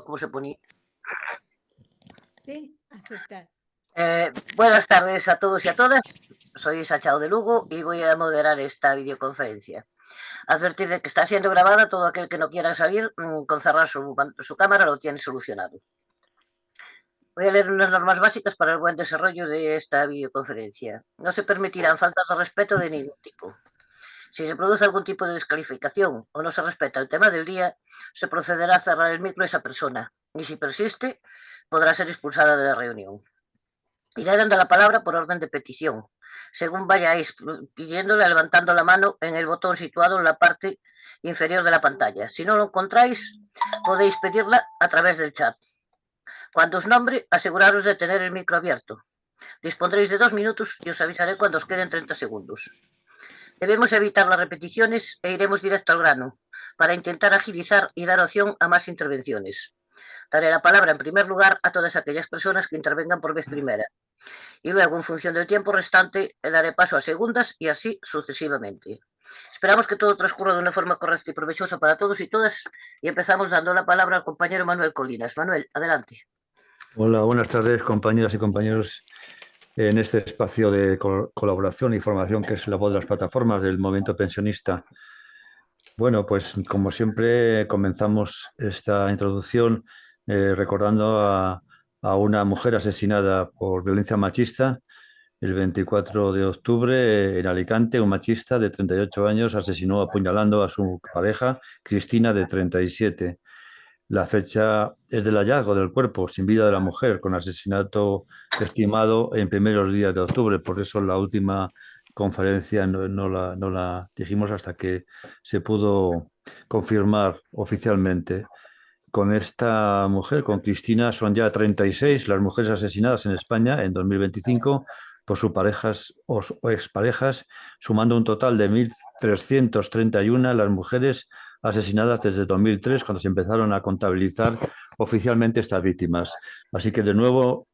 cómo se ponía. Sí, aceptar. Buenas tardes a todos y a todas. Soy Isa Chao de Lugo y voy a moderar esta videoconferencia. Advertir de que está siendo grabada. Todo aquel que no quiera salir con cerrar su cámara lo tiene solucionado. Voy a leer unas normas básicas para el buen desarrollo de esta videoconferencia. No se permitirán faltas de respeto de ningún tipo. Si se produce algún tipo de descalificación o no se respeta el tema del día, se procederá a cerrar el micro a esa persona y si persiste, podrá ser expulsada de la reunión. Iré dando la palabra por orden de petición, según vayáis pidiéndola levantando la mano en el botón situado en la parte inferior de la pantalla. Si no lo encontráis, podéis pedirla a través del chat. Cuando os nombre, aseguraros de tener el micro abierto. Dispondréis de 2 minutos y os avisaré cuando os queden 30 segundos. Debemos evitar las repeticiones e iremos directo al grano, para intentar agilizar y dar opción a más intervenciones. Daré la palabra en primer lugar a todas aquellas personas que intervengan por vez primera. Y luego, en función del tiempo restante, daré paso a segundas y así sucesivamente. Esperamos que todo transcurra de una forma correcta y provechosa para todos y todas y empezamos dando la palabra al compañero Manuel Colinas. Manuel, adelante. Hola, buenas tardes, compañeras y compañeros, en este espacio de colaboración y formación que es la voz de las plataformas del movimiento pensionista. Bueno, pues como siempre comenzamos esta introducción recordando a una mujer asesinada por violencia machista. El 24 de octubre en Alicante, un machista de 38 años asesinó apuñalando a su pareja, Cristina, de 37. La fecha es del hallazgo del cuerpo sin vida de la mujer, con asesinato estimado en primeros días de octubre. Por eso la última conferencia no la dijimos hasta que se pudo confirmar oficialmente. Con esta mujer, con Cristina, son ya 36 las mujeres asesinadas en España en 2025 por sus parejas o exparejas, sumando un total de 1.331 las mujeres asesinadas desde 2003, cuando se empezaron a contabilizar oficialmente estas víctimas. Así que, de nuevo,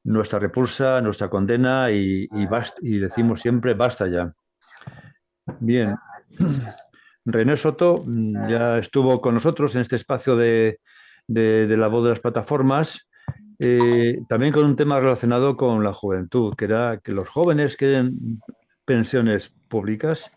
nuestra repulsa, nuestra condena y decimos siempre basta ya. Bien. René Soto ya estuvo con nosotros en este espacio de la voz de las plataformas, también con un tema relacionado con la juventud, que era que los jóvenes quieren pensiones públicas.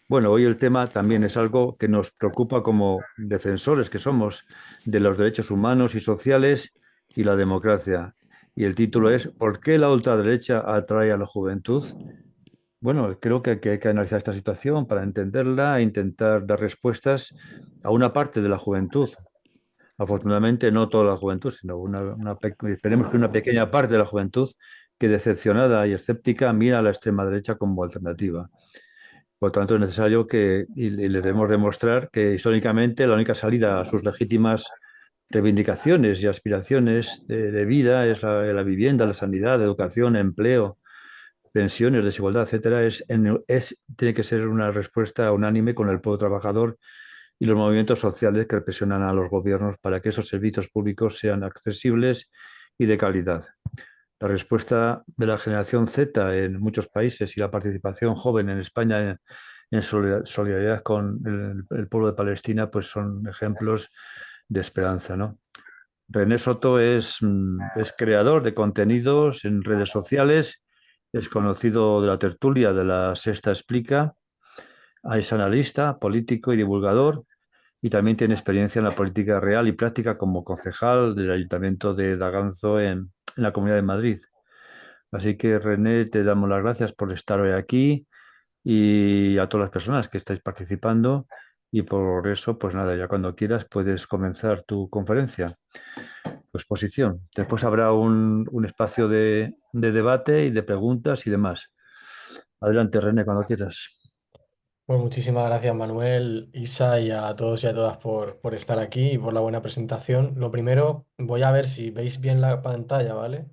Bueno, hoy el tema también es algo que nos preocupa como defensores que somos de los derechos humanos y sociales y la democracia. Y el título es ¿Por qué la ultraderecha atrae a la juventud? Bueno, creo que hay que analizar esta situación para entenderla e intentar dar respuestas a una parte de la juventud. Afortunadamente, no toda la juventud, sino esperemos que una pequeña parte de la juventud que, decepcionada y escéptica, mira a la extrema derecha como alternativa. Por tanto, es necesario y le debemos demostrar que históricamente la única salida a sus legítimas reivindicaciones y aspiraciones de vida es la vivienda, la sanidad, educación, empleo, pensiones, desigualdad, etcétera, tiene que ser una respuesta unánime con el pueblo trabajador y los movimientos sociales que presionan a los gobiernos para que esos servicios públicos sean accesibles y de calidad. La respuesta de la generación Z en muchos países y la participación joven en España en solidaridad con el pueblo de Palestina, pues son ejemplos de esperanza, ¿no? René Soto es creador de contenidos en redes sociales, es conocido de la tertulia de La Sexta Explica, es analista, político y divulgador, y también tiene experiencia en la política real y práctica como concejal del Ayuntamiento de Daganzo en la Comunidad de Madrid. Así que, René, te damos las gracias por estar hoy aquí y a todas las personas que estáis participando. Y por eso, pues nada, ya cuando quieras puedes comenzar tu conferencia, tu exposición. Después habrá un espacio de debate y de preguntas y demás. Adelante, René, cuando quieras. Pues muchísimas gracias, Manuel, Isa y a todos y a todas por estar aquí y por la buena presentación. Lo primero, voy a ver si veis bien la pantalla, ¿vale?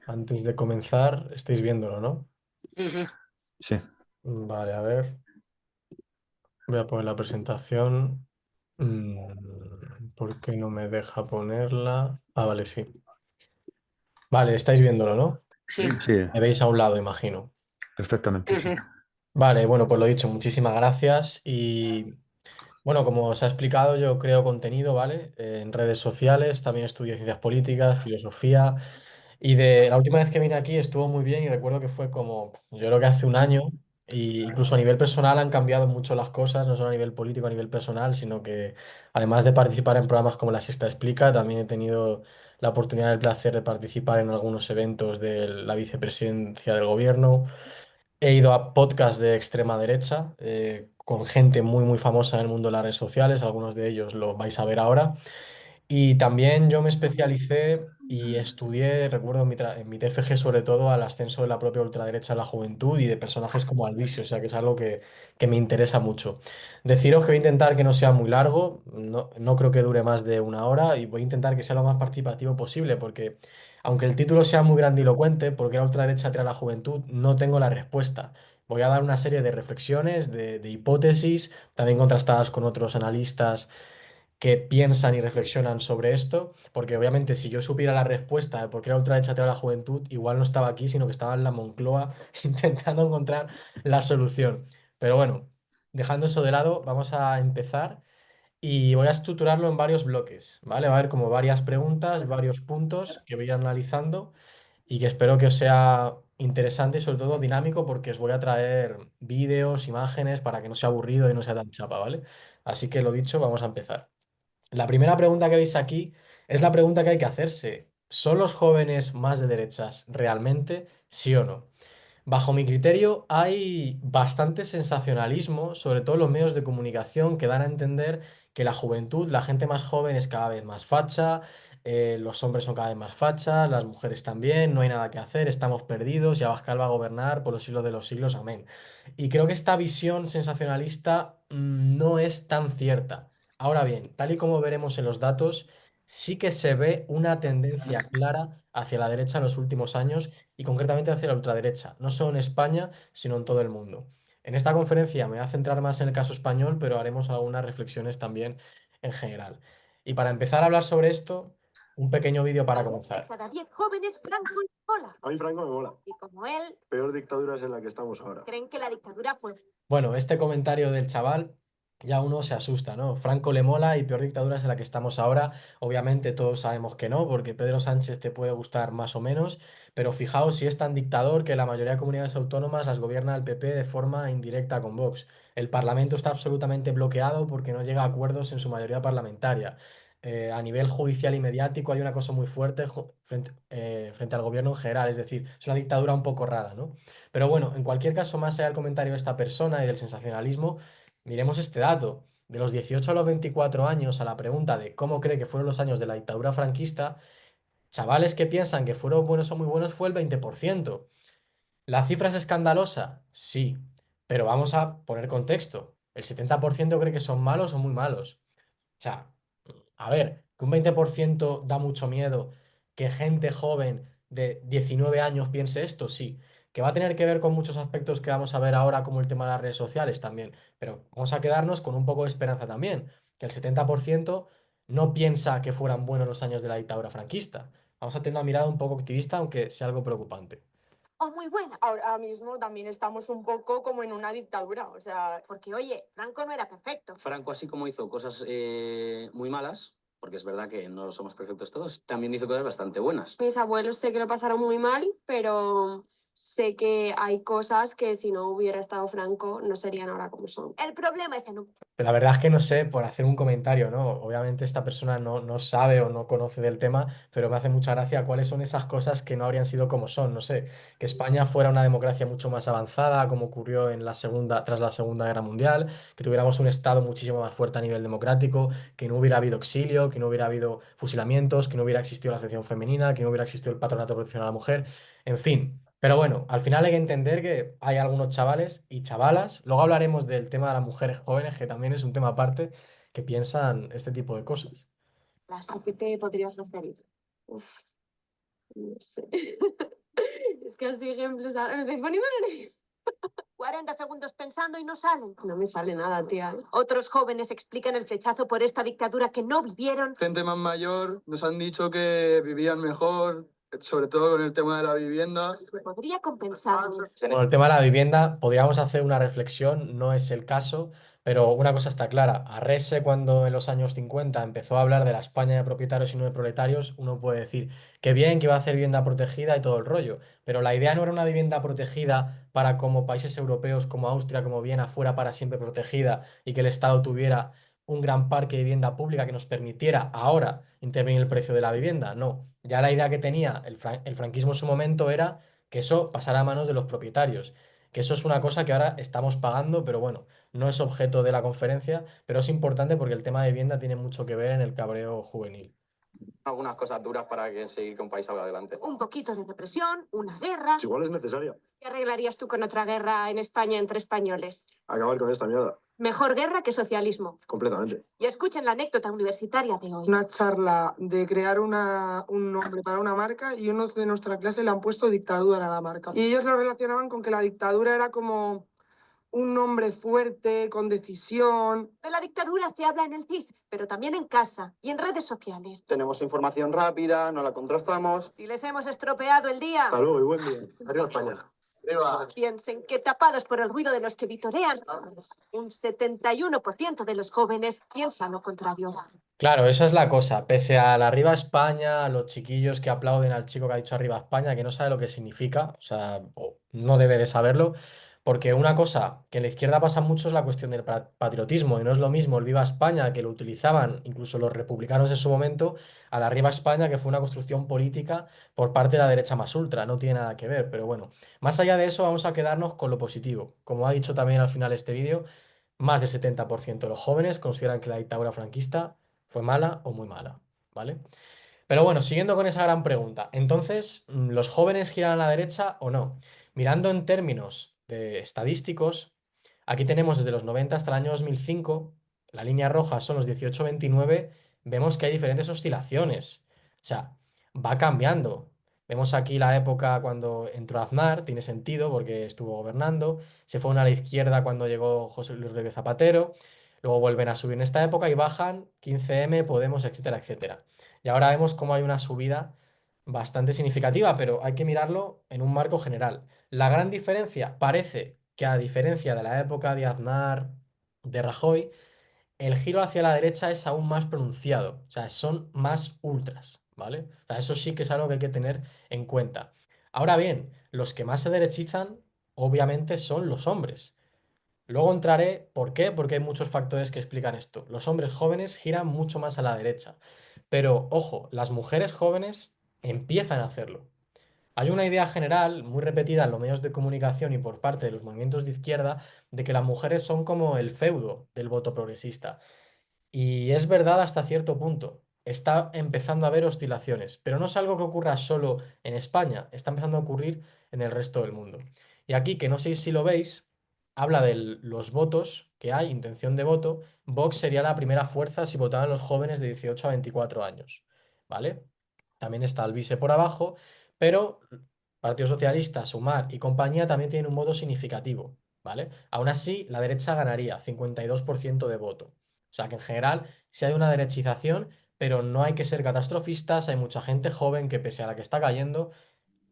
Antes de comenzar, estáis viéndolo, ¿no? Sí, sí. Sí. Vale, a ver. Voy a poner la presentación. ¿Por qué no me deja ponerla? Ah, vale, sí. Vale, estáis viéndolo, ¿no? Sí. Sí, Me veis a un lado, imagino. perfectamente. Sí, sí. Vale, bueno, pues lo dicho, muchísimas gracias y Bueno, como os ha explicado, yo creo contenido, ¿vale? En redes sociales, también estudio ciencias políticas, filosofía. Y de la última vez que vine aquí estuvo muy bien y recuerdo que fue como, yo creo que hace un año, y incluso a nivel personal han cambiado mucho las cosas, no solo a nivel político, a nivel personal, sino que además de participar en programas como La Sexta Explica, también he tenido la oportunidad, el placer de participar en algunos eventos de la vicepresidencia del gobierno. He ido a podcasts de extrema derecha, con gente muy, muy famosa en el mundo de las redes sociales, algunos de ellos lo vais a ver ahora. Y también yo me especialicé y estudié, recuerdo en mi TFG sobre todo, al ascenso de la propia ultraderecha en la juventud y de personajes como Alvise, o sea que es algo que me interesa mucho. Deciros que voy a intentar que no sea muy largo, no creo que dure más de una hora y voy a intentar que sea lo más participativo posible porque aunque el título sea muy grandilocuente, porque la ultraderecha trae a la juventud, no tengo la respuesta. Voy a dar una serie de reflexiones, de hipótesis, también contrastadas con otros analistas que piensan y reflexionan sobre esto, porque obviamente si yo supiera la respuesta de por qué la ultraderecha trae a la juventud, igual no estaba aquí, sino que estaba en la Moncloa intentando encontrar la solución. Pero bueno, dejando eso de lado, vamos a empezar y voy a estructurarlo en varios bloques, ¿vale? Va a haber como varias preguntas, varios puntos que voy a ir analizando y que espero que os sea interesante y sobre todo dinámico porque os voy a traer vídeos, imágenes para que no sea aburrido y no sea tan chapa, ¿vale? Así que lo dicho, vamos a empezar. La primera pregunta que veis aquí es la pregunta que hay que hacerse. ¿Son los jóvenes más de derechas realmente? ¿Sí o no? Bajo mi criterio, hay bastante sensacionalismo, sobre todo en los medios de comunicación, que dan a entender que la juventud, la gente más joven es cada vez más facha, los hombres son cada vez más fachas, las mujeres también, no hay nada que hacer, estamos perdidos y Abascal va a gobernar por los siglos de los siglos, amén. Y creo que esta visión sensacionalista no es tan cierta. Ahora bien, tal y como veremos en los datos, sí que se ve una tendencia clara hacia la derecha en los últimos años y concretamente hacia la ultraderecha, no solo en España, sino en todo el mundo. En esta conferencia me voy a centrar más en el caso español, pero haremos algunas reflexiones también en general. Y para empezar a hablar sobre esto, un pequeño vídeo para comenzar. Cada 10 jóvenes, Franco y mola. A mí Franco me mola. Y como él, Peor dictadura es en la que estamos ahora. creen que la dictadura fue... Bueno, este comentario del chaval ya uno se asusta, ¿no? Franco le mola y peor dictadura es en la que estamos ahora. Obviamente todos sabemos que no, porque Pedro Sánchez te puede gustar más o menos, pero fijaos si es tan dictador que la mayoría de comunidades autónomas las gobierna el PP de forma indirecta con Vox. El Parlamento está absolutamente bloqueado porque no llega a acuerdos en su mayoría parlamentaria. A nivel judicial y mediático hay una cosa muy fuerte frente al gobierno en general, es decir, es una dictadura un poco rara, ¿no? Pero bueno, en cualquier caso, más allá del comentario de esta persona y del sensacionalismo, miremos este dato. De los 18 a los 24 años, a la pregunta de cómo cree que fueron los años de la dictadura franquista, chavales que piensan que fueron buenos o muy buenos fue el 20%. ¿La cifra es escandalosa? Sí, pero vamos a poner contexto. El 70% cree que son malos o muy malos. O sea, a ver, que un 20% da mucho miedo, que gente joven de 19 años piense esto, sí. Que va a tener que ver con muchos aspectos que vamos a ver ahora, como el tema de las redes sociales también. Pero vamos a quedarnos con un poco de esperanza también, que el 70% no piensa que fueran buenos los años de la dictadura franquista. Vamos a tener una mirada un poco optimista, aunque sea algo preocupante. O muy buena. Ahora mismo también estamos un poco como en una dictadura, o sea, Porque, oye, Franco no era perfecto. Franco, así como hizo cosas muy malas, porque es verdad que no somos perfectos todos, también hizo cosas bastante buenas. mis abuelos sé que lo pasaron muy mal, pero sé que hay cosas que si no hubiera estado Franco no serían ahora como son. El problema es en un... La verdad es que no sé, por hacer un comentario, ¿no? Obviamente esta persona no sabe o no conoce del tema, pero me hace mucha gracia cuáles son esas cosas que no habrían sido como son. No sé, que España fuera una democracia mucho más avanzada, como ocurrió en tras la Segunda Guerra Mundial, que tuviéramos un Estado muchísimo más fuerte a nivel democrático, que no hubiera habido exilio, que no hubiera habido fusilamientos, que no hubiera existido la sección femenina, que no hubiera existido el patronato de protección a la mujer, en fin. Pero bueno, al final hay que entender que hay algunos chavales y chavalas, luego hablaremos del tema de las mujeres jóvenes, que también es un tema aparte, que piensan este tipo de cosas. ¿A qué te podrías referir? Uf, no sé. Es que así ejemplos, ahora me estáis poniendo nerviosa. 40 segundos pensando y no salen. No me sale nada, tía. Otros jóvenes explican el flechazo por esta dictadura que no vivieron. Gente más mayor nos han dicho que vivían mejor, sobre todo con el tema de la vivienda. Podría compensar. Bueno, el tema de la vivienda, podríamos hacer una reflexión, no es el caso, Pero una cosa está clara, Arrese cuando en los años 50 empezó a hablar de la España de propietarios y no de proletarios, uno puede decir que bien, que iba a hacer vivienda protegida y todo el rollo, pero la idea no era una vivienda protegida para como países europeos como Austria, como Viena, fuera para siempre protegida y que el Estado tuviera un gran parque de vivienda pública que nos permitiera ahora intervenir el precio de la vivienda. No, ya la idea que tenía el franquismo en su momento era que eso pasara a manos de los propietarios, que eso es una cosa que ahora estamos pagando, pero bueno, no es objeto de la conferencia, pero es importante porque el tema de vivienda tiene mucho que ver en el cabreo juvenil. Algunas cosas duras para conseguir que un país salga adelante. Un poquito de represión, una guerra. Si igual es necesaria. ¿Qué arreglarías tú con otra guerra en España entre españoles? Acabar con esta mierda. Mejor guerra que socialismo. Completamente. Y escuchen la anécdota universitaria de hoy. Una charla de crear un nombre para una marca y unos de nuestra clase le han puesto dictadura a la marca. Y ellos lo relacionaban con que la dictadura era como un nombre fuerte, con decisión. De la dictadura se habla en el CIS, pero también en casa y en redes sociales. Tenemos información rápida, no la contrastamos. Si les hemos estropeado el día, Hasta luego y buen día. Arriba España. Arriba. piensen que tapados por el ruido de los que vitorean, un 71% de los jóvenes piensa lo contrario. Claro, esa es la cosa. Pese a la Arriba España, a los chiquillos que aplauden al chico que ha dicho Arriba España, que no sabe lo que significa, o sea, o no debe de saberlo, porque una cosa que en la izquierda pasa mucho es la cuestión del patriotismo, y no es lo mismo el Viva España, que lo utilizaban incluso los republicanos en su momento, a la Arriba España, que fue una construcción política por parte de la derecha más ultra, no tiene nada que ver, pero bueno, más allá de eso vamos a quedarnos con lo positivo. Como ha dicho también al final este vídeo, más del 70% de los jóvenes consideran que la dictadura franquista fue mala o muy mala, ¿vale? Pero bueno, siguiendo con esa gran pregunta, entonces, ¿los jóvenes giran a la derecha o no? Mirando en términos de estadísticos, aquí tenemos desde los 90 hasta el año 2005, la línea roja son los 18-29, vemos que hay diferentes oscilaciones, o sea, va cambiando. Vemos aquí la época cuando entró Aznar, tiene sentido porque estuvo gobernando, se fue a la izquierda cuando llegó José Luis Rodríguez Zapatero, luego vuelven a subir en esta época y bajan 15M, Podemos, etcétera, etcétera. Y ahora vemos cómo hay una subida bastante significativa, pero hay que mirarlo en un marco general. La gran diferencia parece que a diferencia de la época de Aznar, de Rajoy, el giro hacia la derecha es aún más pronunciado, o sea, son más ultras, ¿vale? O sea, eso sí que es algo que hay que tener en cuenta. Ahora bien, los que más se derechizan, obviamente, son los hombres. Luego entraré, ¿por qué? Porque hay muchos factores que explican esto. Los hombres jóvenes giran mucho más a la derecha, pero ojo, las mujeres jóvenes empiezan a hacerlo. Hay una idea general, muy repetida en los medios de comunicación y por parte de los movimientos de izquierda, de que las mujeres son como el feudo del voto progresista. Y es verdad hasta cierto punto. Está empezando a haber oscilaciones, pero no es algo que ocurra solo en España, está empezando a ocurrir en el resto del mundo. Y aquí, que no sé si lo veis, habla de los votos que hay, intención de voto. Vox sería la primera fuerza si votaban los jóvenes de 18 a 24 años, ¿vale? También está el vice por abajo, pero Partido Socialista, Sumar y compañía también tienen un voto significativo, ¿vale? Aún así, la derecha ganaría 52% de voto. O sea que en general sí hay una derechización, pero no hay que ser catastrofistas. Hay mucha gente joven que, pese a la que está cayendo,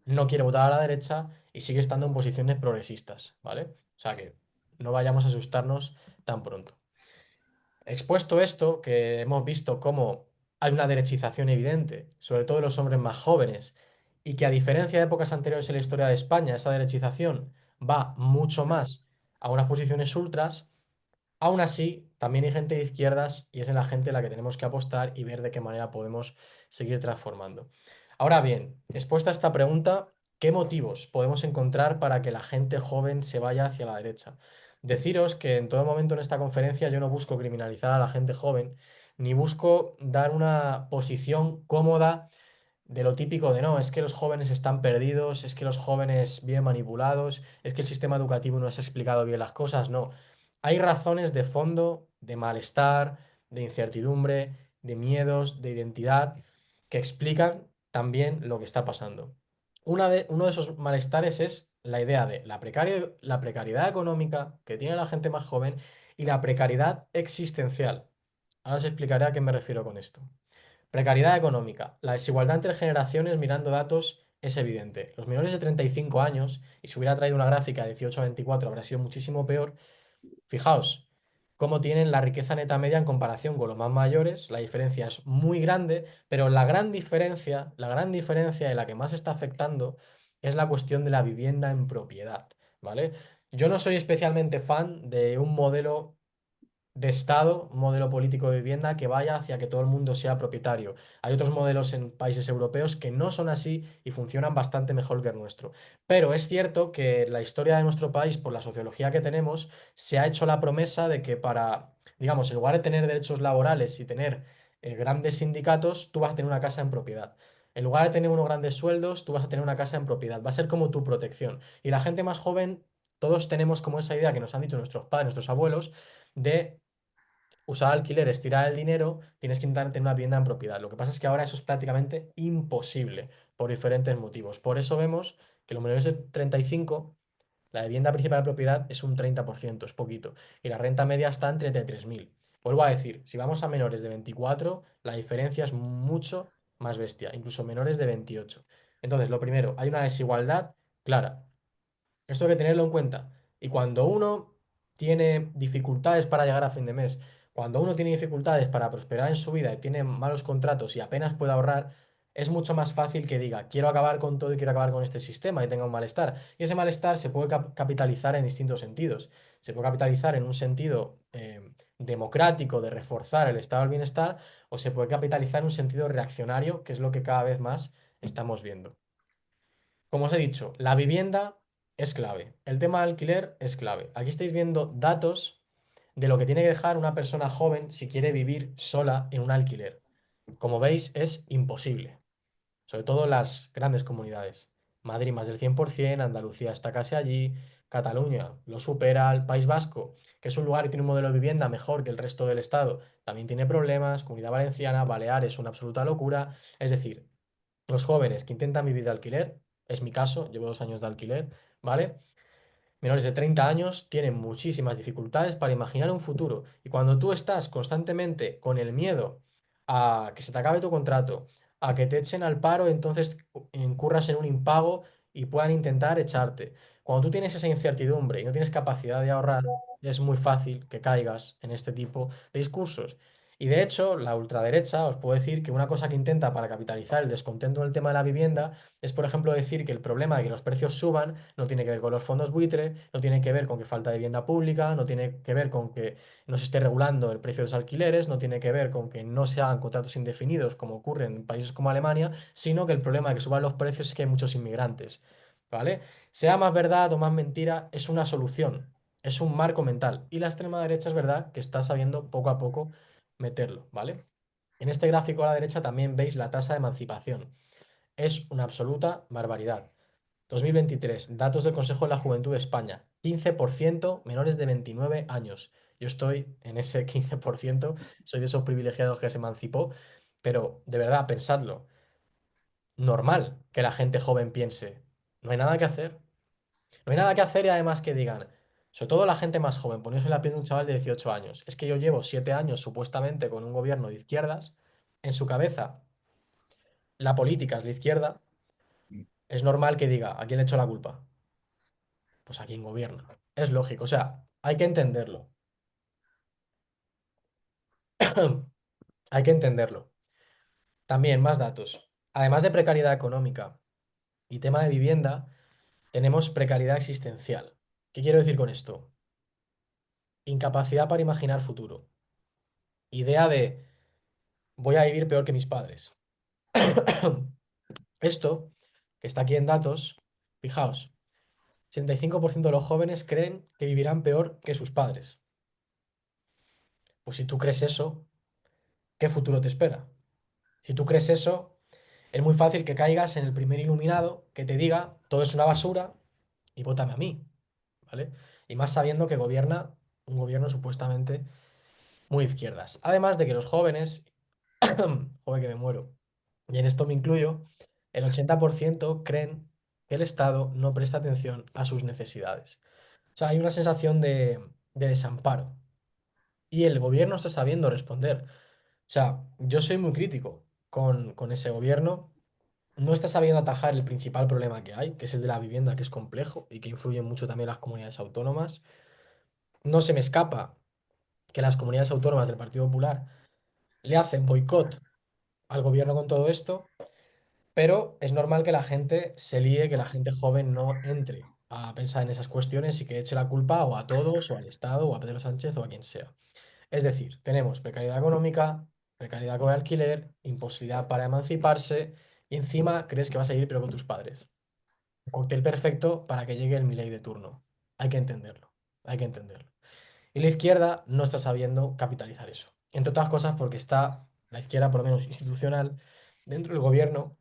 no quiere votar a la derecha y sigue estando en posiciones progresistas, ¿vale? O sea que no vayamos a asustarnos tan pronto. Expuesto esto, que hemos visto cómo hay una derechización evidente, sobre todo en los hombres más jóvenes, y que a diferencia de épocas anteriores en la historia de España, esa derechización va mucho más a unas posiciones ultras. Aún así, también hay gente de izquierdas y es en la gente en la que tenemos que apostar y ver de qué manera podemos seguir transformando. Ahora bien, expuesta a esta pregunta, ¿qué motivos podemos encontrar para que la gente joven se vaya hacia la derecha? Deciros que en todo momento en esta conferencia yo no busco criminalizar a la gente joven, ni busco dar una posición cómoda de lo típico de no, es que los jóvenes están perdidos, es que los jóvenes bien manipulados, es que el sistema educativo no les ha explicado bien las cosas, no. Hay razones de fondo, de malestar, de incertidumbre, de miedos, de identidad, que explican también lo que está pasando. Uno de esos malestares es la idea de la precariedad económica que tiene la gente más joven y la precariedad existencial. Ahora os explicaré a qué me refiero con esto. Precariedad económica. La desigualdad entre generaciones mirando datos es evidente. Los menores de 35 años, y si hubiera traído una gráfica de 18 a 24 habría sido muchísimo peor. Fijaos, cómo tienen la riqueza neta media en comparación con los más mayores. La diferencia es muy grande, pero la gran diferencia y la que más está afectando es la cuestión de la vivienda en propiedad, ¿vale? Yo no soy especialmente fan de un modelo de Estado, un modelo político de vivienda que vaya hacia que todo el mundo sea propietario. Hay otros modelos en países europeos que no son así y funcionan bastante mejor que el nuestro. Pero es cierto que la historia de nuestro país, por la sociología que tenemos, se ha hecho la promesa de que para, digamos, en lugar de tener derechos laborales y tener grandes sindicatos, tú vas a tener una casa en propiedad. En lugar de tener unos grandes sueldos, tú vas a tener una casa en propiedad. Va a ser como tu protección. Y la gente más joven, todos tenemos como esa idea que nos han dicho nuestros padres, nuestros abuelos, de usar alquileres, tirar el dinero, tienes que intentar tener una vivienda en propiedad. Lo que pasa es que ahora eso es prácticamente imposible por diferentes motivos. Por eso vemos que los menores de 35, la vivienda principal de propiedad es un 30%, es poquito. Y la renta media está en 33.000. Vuelvo a decir, si vamos a menores de 24, la diferencia es mucho más bestia, incluso menores de 28. Entonces, lo primero, hay una desigualdad clara. Esto hay que tenerlo en cuenta. Y cuando uno tiene dificultades para llegar a fin de mes, cuando uno tiene dificultades para prosperar en su vida y tiene malos contratos y apenas puede ahorrar, es mucho más fácil que diga, quiero acabar con todo y quiero acabar con este sistema y tenga un malestar. Y ese malestar se puede capitalizar en distintos sentidos. Se puede capitalizar en un sentido democrático de reforzar el estado del bienestar o se puede capitalizar en un sentido reaccionario, que es lo que cada vez más estamos viendo. Como os he dicho, la vivienda es clave. El tema del alquiler es clave. Aquí estáis viendo datos de lo que tiene que dejar una persona joven si quiere vivir sola en un alquiler. Como veis, es imposible, sobre todo en las grandes comunidades. Madrid más del 100%, Andalucía está casi allí, Cataluña lo supera, el País Vasco, que es un lugar que tiene un modelo de vivienda mejor que el resto del estado, también tiene problemas, Comunidad Valenciana, Baleares, una absoluta locura. Es decir, los jóvenes que intentan vivir de alquiler, es mi caso, llevo 2 años de alquiler, ¿vale? Menores de 30 años tienen muchísimas dificultades para imaginar un futuro. Y cuando tú estás constantemente con el miedo a que se te acabe tu contrato, a que te echen al paro, entonces incurras en un impago y puedan intentar echarte. Cuando tú tienes esa incertidumbre y no tienes capacidad de ahorrar, es muy fácil que caigas en este tipo de discursos. Y de hecho, la ultraderecha os puedo decir que una cosa que intenta para capitalizar el descontento en el tema de la vivienda es, por ejemplo, decir que el problema de que los precios suban no tiene que ver con los fondos buitre, no tiene que ver con que falta de vivienda pública, no tiene que ver con que no se esté regulando el precio de los alquileres, no tiene que ver con que no se hagan contratos indefinidos como ocurre en países como Alemania, sino que el problema de que suban los precios es que hay muchos inmigrantes, ¿vale? Sea más verdad o más mentira, es una solución, es un marco mental. Y la extrema derecha es verdad que está sabiendo poco a poco meterlo, ¿vale? En este gráfico a la derecha también veis la tasa de emancipación. Es una absoluta barbaridad. 2023, datos del Consejo de la Juventud de España, 15% menores de 29 años. Yo estoy en ese 15%, soy de esos privilegiados que se emancipó, pero de verdad, pensadlo, normal que la gente joven piense, no hay nada que hacer, no hay nada que hacer y además que digan, sobre todo la gente más joven, poniéndose en la piel de un chaval de 18 años, es que yo llevo 7 años supuestamente con un gobierno de izquierdas, en su cabeza la política es la izquierda, es normal que diga, ¿a quién le echo la culpa? Pues a quien gobierna. Es lógico, o sea, hay que entenderlo. Hay que entenderlo. También más datos. Además de precariedad económica y tema de vivienda, tenemos precariedad existencial. ¿Qué quiero decir con esto? Incapacidad para imaginar futuro. Idea de voy a vivir peor que mis padres. Esto, que está aquí en datos, fijaos, 75% de los jóvenes creen que vivirán peor que sus padres. Pues si tú crees eso, ¿qué futuro te espera? Si tú crees eso, es muy fácil que caigas en el primer iluminado que te diga todo es una basura y vótame a mí, ¿vale? Y más sabiendo que gobierna un gobierno supuestamente muy izquierdas. Además de que los jóvenes, joder que me muero, y en esto me incluyo, el 80% creen que el Estado no presta atención a sus necesidades. O sea, hay una sensación de desamparo y el gobierno está sabiendo responder. O sea, yo soy muy crítico con ese gobierno. No está sabiendo atajar el principal problema que hay, que es el de la vivienda, que es complejo y que influye mucho también en las comunidades autónomas. No se me escapa que las comunidades autónomas del Partido Popular le hacen boicot al gobierno con todo esto, pero es normal que la gente se líe, que la gente joven no entre a pensar en esas cuestiones y que eche la culpa o a todos, o al Estado, o a Pedro Sánchez, o a quien sea. Es decir, tenemos precariedad económica, precariedad con el alquiler, imposibilidad para emanciparse y encima crees que vas a ir pero con tus padres. Un cóctel perfecto para que llegue el Milei de turno. Hay que entenderlo, hay que entenderlo. Y la izquierda no está sabiendo capitalizar eso. Entre otras cosas porque está la izquierda, por lo menos institucional, dentro del gobierno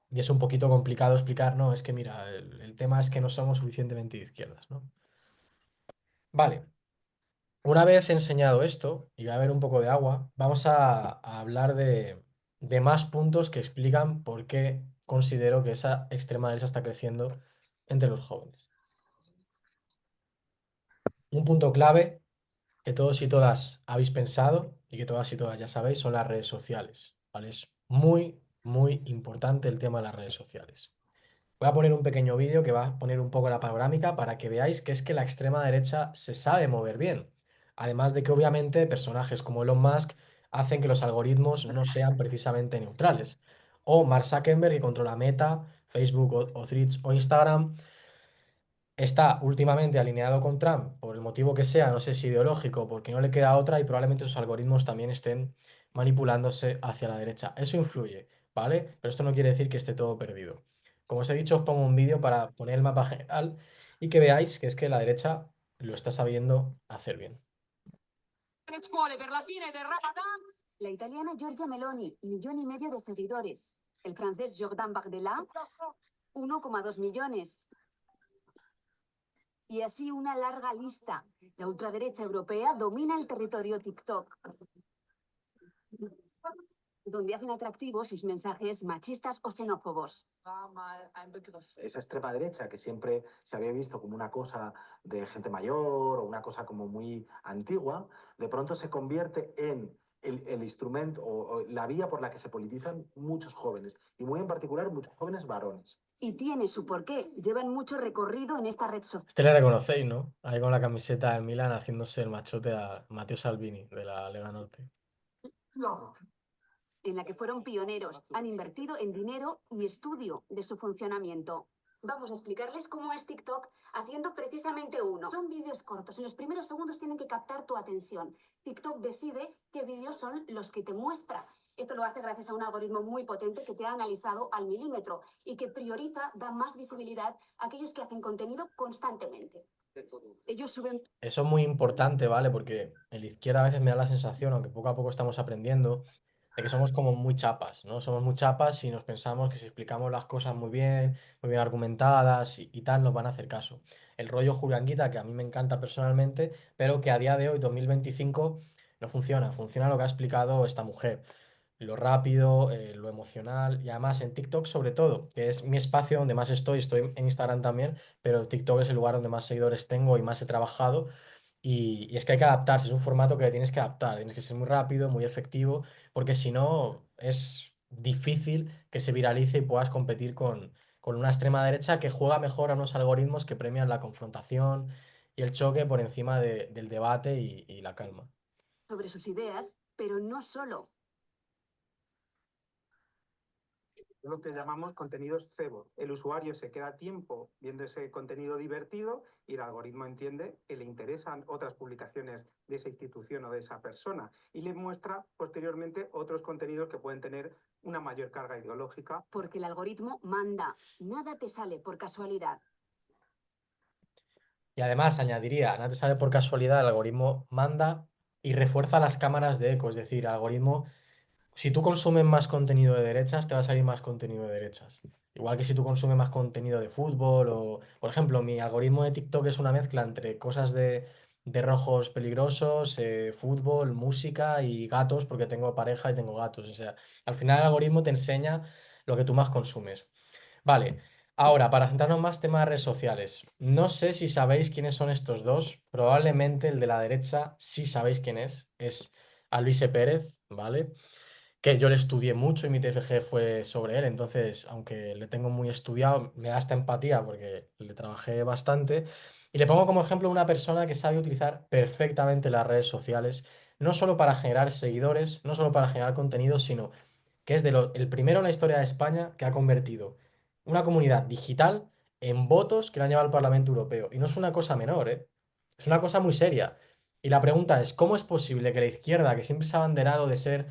y es un poquito complicado explicar, no, es que mira, el tema es que no somos suficientemente de izquierdas, ¿no? Vale, una vez enseñado esto, y va a haber un poco de agua, vamos a hablar de más puntos que explican por qué considero que esa extrema derecha está creciendo entre los jóvenes. Un punto clave que todos y todas habéis pensado y que todas y todas ya sabéis son las redes sociales, ¿vale? Es muy, muy importante el tema de las redes sociales. Voy a poner un pequeño vídeo que va a poner un poco la panorámica para que veáis que es que la extrema derecha se sabe mover bien. Además de que obviamente personajes como Elon Musk hacen que los algoritmos no sean precisamente neutrales. O Mark Zuckerberg, que controla Meta, Facebook o Threads o Instagram, está últimamente alineado con Trump por el motivo que sea, no sé si ideológico, porque no le queda otra y probablemente sus algoritmos también estén manipulándose hacia la derecha. Eso influye, ¿vale? Pero esto no quiere decir que esté todo perdido. Como os he dicho, os pongo un vídeo para poner el mapa general y que veáis que es que la derecha lo está sabiendo hacer bien. La italiana Giorgia Meloni, 1,5 millones de seguidores. El francés Jordan Bardella, 1,2 millones. Y así una larga lista. La ultraderecha europea domina el territorio TikTok, donde hacen atractivos sus mensajes machistas o xenófobos. Esa extrema derecha que siempre se había visto como una cosa de gente mayor o una cosa como muy antigua, de pronto se convierte en el instrumento o la vía por la que se politizan muchos jóvenes, y muy en particular muchos jóvenes varones. Y tiene su porqué. Llevan mucho recorrido en esta red social. Este le reconocéis, ¿no? Ahí con la camiseta del Milan haciéndose el machote a Matteo Salvini de la Lega Norte. En la que fueron pioneros, han invertido en dinero y estudio de su funcionamiento. Vamos a explicarles cómo es TikTok haciendo precisamente uno. Son vídeos cortos, en los primeros segundos tienen que captar tu atención. TikTok decide qué vídeos son los que te muestra. Esto lo hace gracias a un algoritmo muy potente que te ha analizado al milímetro y que prioriza, da más visibilidad a aquellos que hacen contenido constantemente. Ellos suben. Eso es muy importante, ¿vale? Porque en la izquierda a veces me da la sensación, aunque poco a poco estamos aprendiendo, de que somos como muy chapas, ¿no? Somos muy chapas y nos pensamos que si explicamos las cosas muy bien argumentadas y tal, nos van a hacer caso. El rollo Julianguita, que a mí me encanta personalmente, pero que a día de hoy, 2025, no funciona. Funciona lo que ha explicado esta mujer. Lo rápido, lo emocional y además en TikTok sobre todo, que es mi espacio donde más estoy en Instagram también, pero TikTok es el lugar donde más seguidores tengo y más he trabajado. Y es que hay que adaptarse, es un formato que tienes que adaptar, tienes que ser muy rápido, muy efectivo, porque si no es difícil que se viralice y puedas competir con una extrema derecha que juega mejor a unos algoritmos que premian la confrontación y el choque por encima del debate y la calma. Sobre sus ideas, pero no solo. Lo que llamamos contenidos cebo. El usuario se queda tiempo viendo ese contenido divertido y el algoritmo entiende que le interesan otras publicaciones de esa institución o de esa persona y le muestra posteriormente otros contenidos que pueden tener una mayor carga ideológica. Porque el algoritmo manda, nada te sale por casualidad. Y además añadiría, nada te sale por casualidad, el algoritmo manda y refuerza las cámaras de eco, es decir, el algoritmo, si tú consumes más contenido de derechas, te va a salir más contenido de derechas. Igual que si tú consumes más contenido de fútbol o, por ejemplo, mi algoritmo de TikTok es una mezcla entre cosas de rojos peligrosos, fútbol, música y gatos, porque tengo pareja y tengo gatos. O sea, al final el algoritmo te enseña lo que tú más consumes. Vale, ahora, para centrarnos más temas de redes sociales. No sé si sabéis quiénes son estos dos. Probablemente el de la derecha sí sabéis quién es. Es Alvise Pérez, ¿vale? Que yo le estudié mucho y mi TFG fue sobre él, entonces, aunque le tengo muy estudiado, me da esta empatía porque le trabajé bastante. Y le pongo como ejemplo una persona que sabe utilizar perfectamente las redes sociales, no solo para generar seguidores, no solo para generar contenido, sino que es el primero en la historia de España que ha convertido una comunidad digital en votos que la han llevado al Parlamento Europeo. Y no es una cosa menor, ¿eh? Es una cosa muy seria. Y la pregunta es, ¿cómo es posible que la izquierda, que siempre se ha abanderado de ser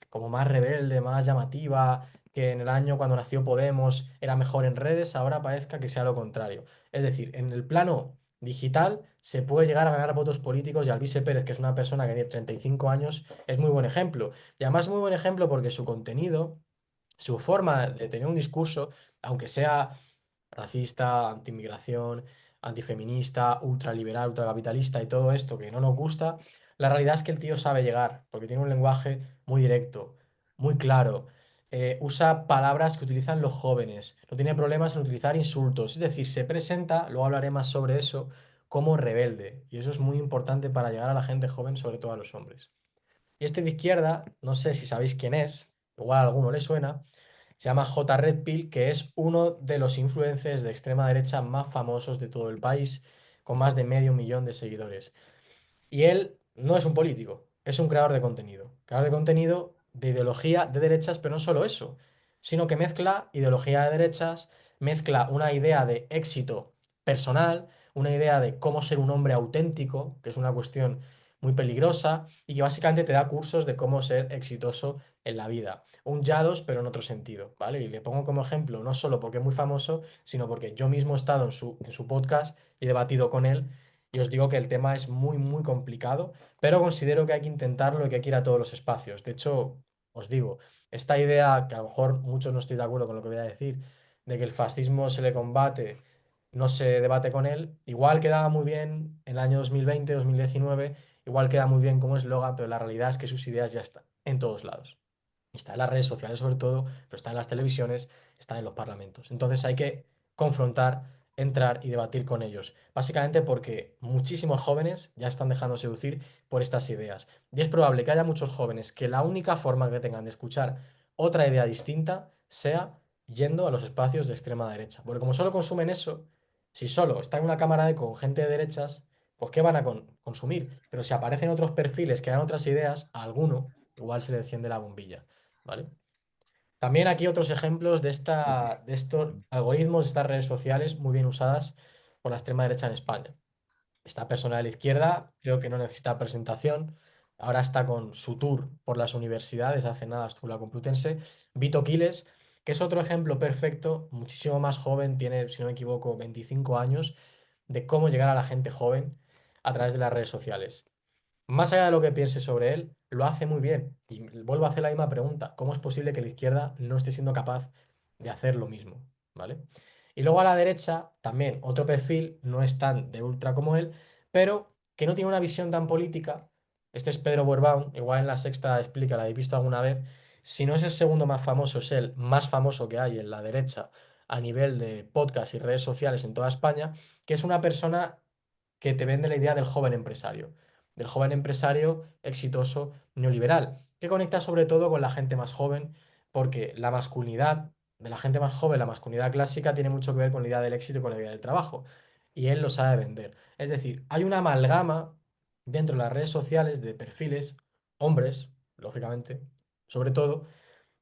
como más rebelde, más llamativa, que en el año cuando nació Podemos era mejor en redes, ahora parezca que sea lo contrario? Es decir, en el plano digital se puede llegar a ganar votos políticos y Alvise Pérez, que es una persona que tiene 35 años, es muy buen ejemplo. Y además es muy buen ejemplo porque su contenido, su forma de tener un discurso, aunque sea racista, antiinmigración, antifeminista, ultraliberal, ultracapitalista y todo esto que no nos gusta, la realidad es que el tío sabe llegar, porque tiene un lenguaje muy directo, muy claro. Usa palabras que utilizan los jóvenes, no tiene problemas en utilizar insultos, es decir, se presenta, luego hablaré más sobre eso, como rebelde, y eso es muy importante para llegar a la gente joven, sobre todo a los hombres. Y este de izquierda, no sé si sabéis quién es, igual a alguno le suena, se llama J. Red Pill, que es uno de los influencers de extrema derecha más famosos de todo el país, con más de medio millón de seguidores. Y él no es un político, es un creador de contenido. Creador de contenido de ideología de derechas, pero no solo eso, sino que mezcla ideología de derechas, mezcla una idea de éxito personal, una idea de cómo ser un hombre auténtico, que es una cuestión muy peligrosa, y que básicamente te da cursos de cómo ser exitoso en la vida. Un Yados, pero en otro sentido, ¿vale? Y le pongo como ejemplo, no solo porque es muy famoso, sino porque yo mismo he estado en su podcast y he debatido con él y os digo que el tema es muy, muy complicado, pero considero que hay que intentarlo y que hay que ir a todos los espacios. De hecho, os digo, esta idea, que a lo mejor muchos no estoy de acuerdo con lo que voy a decir, de que el fascismo se le combate, no se debate con él, igual quedaba muy bien en el año 2020, 2019, igual queda muy bien como eslogan, pero la realidad es que sus ideas ya están en todos lados. Está en las redes sociales sobre todo, pero está en las televisiones, está en los parlamentos. Entonces hay que confrontar, entrar y debatir con ellos. Básicamente porque muchísimos jóvenes ya están dejando seducir por estas ideas. Y es probable que haya muchos jóvenes que la única forma que tengan de escuchar otra idea distinta sea yendo a los espacios de extrema derecha. Porque como solo consumen eso, si solo está en una cámara con gente de derechas, pues ¿qué van a consumir? Pero si aparecen otros perfiles que dan otras ideas, a alguno igual se le enciende la bombilla. ¿Vale? También aquí otros ejemplos de estos algoritmos, de estas redes sociales muy bien usadas por la extrema derecha en España. Esta persona de la izquierda creo que no necesita presentación. Ahora está con su tour por las universidades, hace nada estuvo en la Complutense. Vito Quiles, que es otro ejemplo perfecto, muchísimo más joven, tiene, si no me equivoco, 25 años, de cómo llegar a la gente joven a través de las redes sociales. Más allá de lo que piense sobre él, lo hace muy bien. Y vuelvo a hacer la misma pregunta. ¿Cómo es posible que la izquierda no esté siendo capaz de hacer lo mismo? ¿Vale? Y luego a la derecha, también otro perfil, no es tan de ultra como él, pero que no tiene una visión tan política. Este es Pedro Borbón, igual en La Sexta explica, la habéis visto alguna vez. Si no es el segundo más famoso, es el más famoso que hay en la derecha a nivel de podcast y redes sociales en toda España, que es una persona que te vende la idea del joven empresario exitoso neoliberal, que conecta sobre todo con la gente más joven, porque la masculinidad de la gente más joven, la masculinidad clásica, tiene mucho que ver con la idea del éxito y con la idea del trabajo, y él lo sabe vender. Es decir, hay una amalgama dentro de las redes sociales de perfiles, hombres, lógicamente, sobre todo,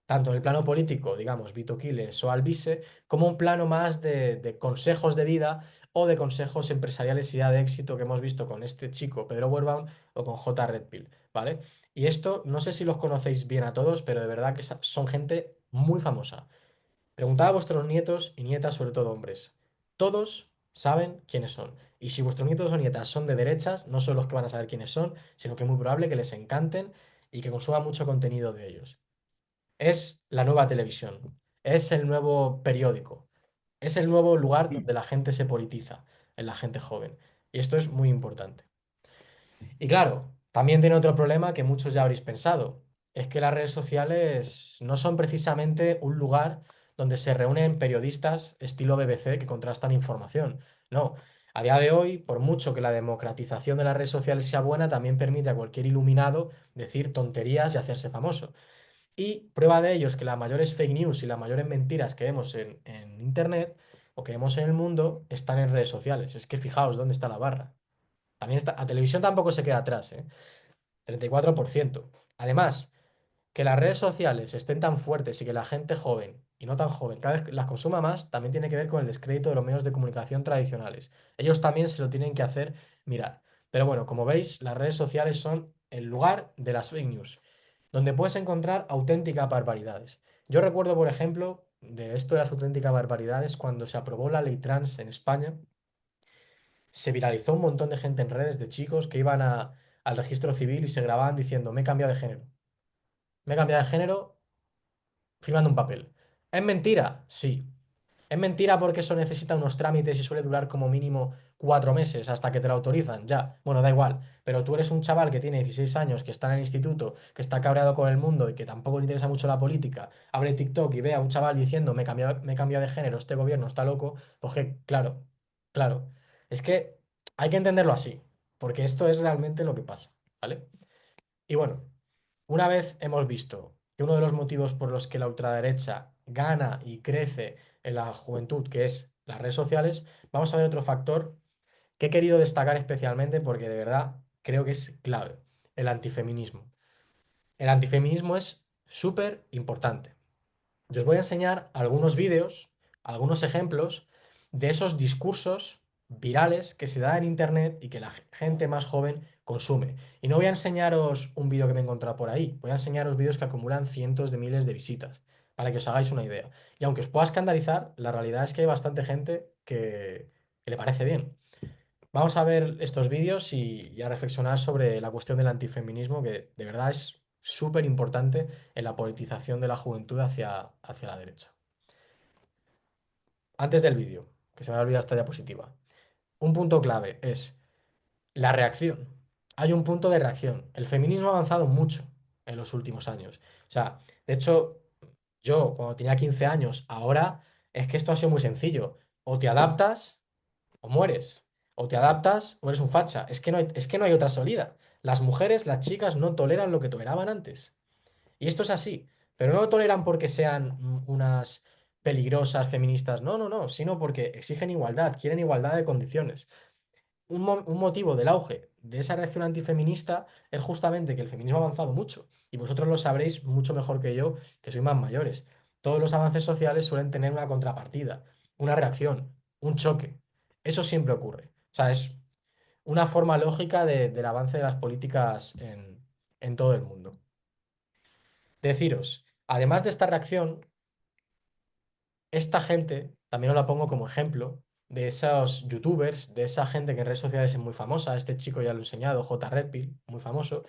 tanto en el plano político, digamos, Vito Quiles o Alvise, como un plano más de consejos de vida o de consejos empresariales y ya de éxito que hemos visto con este chico, Pedro Borbón, o con J. Red Pill, ¿vale? Y esto, no sé si los conocéis bien a todos, pero de verdad que son gente muy famosa. Preguntad a vuestros nietos y nietas, sobre todo hombres. Todos saben quiénes son. Y si vuestros nietos o nietas son de derechas, no son los que van a saber quiénes son, sino que es muy probable que les encanten y que consuman mucho contenido de ellos. Es la nueva televisión, es el nuevo periódico, es el nuevo lugar donde la gente se politiza, en la gente joven. Y esto es muy importante. Y claro, también tiene otro problema que muchos ya habréis pensado. Es que las redes sociales no son precisamente un lugar donde se reúnen periodistas estilo BBC que contrastan información. No. A día de hoy, por mucho que la democratización de las redes sociales sea buena, también permite a cualquier iluminado decir tonterías y hacerse famoso. Y prueba de ello es que las mayores fake news y las mayores mentiras que vemos en Internet, o creemos en el mundo están en redes sociales. Es que fijaos dónde está la barra. También está, a televisión tampoco se queda atrás, ¿eh? 34%. Además, que las redes sociales estén tan fuertes y que la gente joven y no tan joven cada vez las consuma más, también tiene que ver con el descrédito de los medios de comunicación tradicionales. Ellos también se lo tienen que hacer mirar. Pero bueno, como veis, las redes sociales son el lugar de las fake news, donde puedes encontrar auténticas barbaridades. Yo recuerdo, por ejemplo, de esto de las auténticas barbaridades, cuando se aprobó la ley trans en España, se viralizó un montón de gente en redes, de chicos que iban al registro civil y se grababan diciendo, me he cambiado de género. Me he cambiado de género firmando un papel. ¿Es mentira? Sí. ¿Es mentira porque eso necesita unos trámites y suele durar como mínimo 4 meses hasta que te lo autorizan? Ya, bueno, da igual. Pero tú eres un chaval que tiene 16 años, que está en el instituto, que está cabreado con el mundo y que tampoco le interesa mucho la política, abre TikTok y ve a un chaval diciendo me he cambiado de género, este gobierno está loco, pues que, claro, claro. Es que hay que entenderlo así, porque esto es realmente lo que pasa, ¿vale? Y bueno, una vez hemos visto que uno de los motivos por los que la ultraderecha gana y crece en la juventud, que es las redes sociales, vamos a ver otro factor que he querido destacar especialmente porque de verdad creo que es clave, el antifeminismo. El antifeminismo es súper importante. Yo os voy a enseñar algunos vídeos, algunos ejemplos de esos discursos virales que se dan en internet y que la gente más joven consume. Y no voy a enseñaros un vídeo que me he encontrado por ahí, voy a enseñaros vídeos que acumulan cientos de miles de visitas, para que os hagáis una idea. Y aunque os pueda escandalizar, la realidad es que hay bastante gente que le parece bien. Vamos a ver estos vídeos y a reflexionar sobre la cuestión del antifeminismo, que de verdad es súper importante en la politización de la juventud hacia la derecha. Antes del vídeo, que se me ha olvidado esta diapositiva, un punto clave es la reacción. Hay un punto de reacción. El feminismo ha avanzado mucho en los últimos años. O sea, de hecho, yo cuando tenía 15 años, ahora es que esto ha sido muy sencillo. O te adaptas o mueres. O te adaptas o eres un facha. Es que no hay otra salida. Las mujeres, las chicas no toleran lo que toleraban antes. Y esto es así. Pero no lo toleran porque sean unas peligrosas feministas. No, no, no. Sino porque exigen igualdad, quieren igualdad de condiciones. Un motivo del auge de esa reacción antifeminista es justamente que el feminismo ha avanzado mucho. Y vosotros lo sabréis mucho mejor que yo, que sois más mayores. Todos los avances sociales suelen tener una contrapartida, una reacción, un choque. Eso siempre ocurre. O sea, es una forma lógica del avance de las políticas en todo el mundo. Deciros, además de esta reacción, esta gente, también os la pongo como ejemplo, de esos youtubers, de esa gente que en redes sociales es muy famosa, este chico ya lo he enseñado, J. Redpill, muy famoso,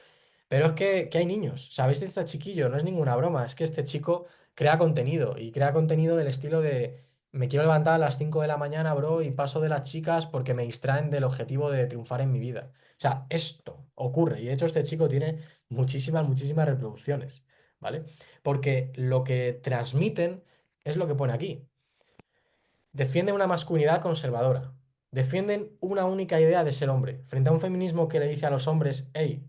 pero es que hay niños, ¿sabéis de este chiquillo? No es ninguna broma, es que este chico crea contenido y crea contenido del estilo de me quiero levantar a las 5 de la mañana, bro, y paso de las chicas porque me distraen del objetivo de triunfar en mi vida. O sea, esto ocurre y de hecho este chico tiene muchísimas, muchísimas reproducciones, ¿vale? Porque lo que transmiten es lo que pone aquí. Defienden una masculinidad conservadora. Defienden una única idea de ser hombre, frente a un feminismo que le dice a los hombres, hey,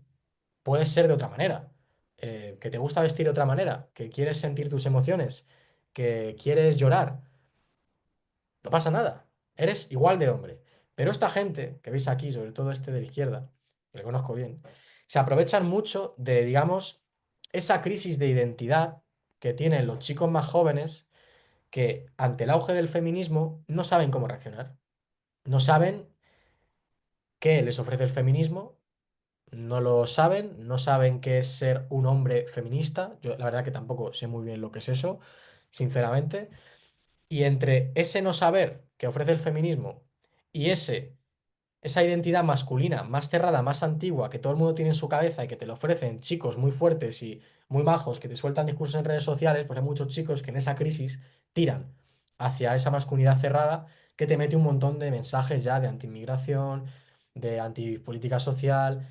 puedes ser de otra manera, que te gusta vestir de otra manera, que quieres sentir tus emociones, que quieres llorar. No pasa nada, eres igual de hombre. Pero esta gente que veis aquí, sobre todo este de la izquierda, que le conozco bien, se aprovechan mucho de, digamos, esa crisis de identidad que tienen los chicos más jóvenes que ante el auge del feminismo no saben cómo reaccionar. No saben qué les ofrece el feminismo, no lo saben, no saben qué es ser un hombre feminista. Yo la verdad que tampoco sé muy bien lo que es eso, sinceramente. Y entre ese no saber que ofrece el feminismo y esa identidad masculina más cerrada, más antigua, que todo el mundo tiene en su cabeza y que te lo ofrecen chicos muy fuertes y muy majos que te sueltan discursos en redes sociales, pues hay muchos chicos que en esa crisis tiran hacia esa masculinidad cerrada que te mete un montón de mensajes ya de anti-inmigración, de antipolítica social,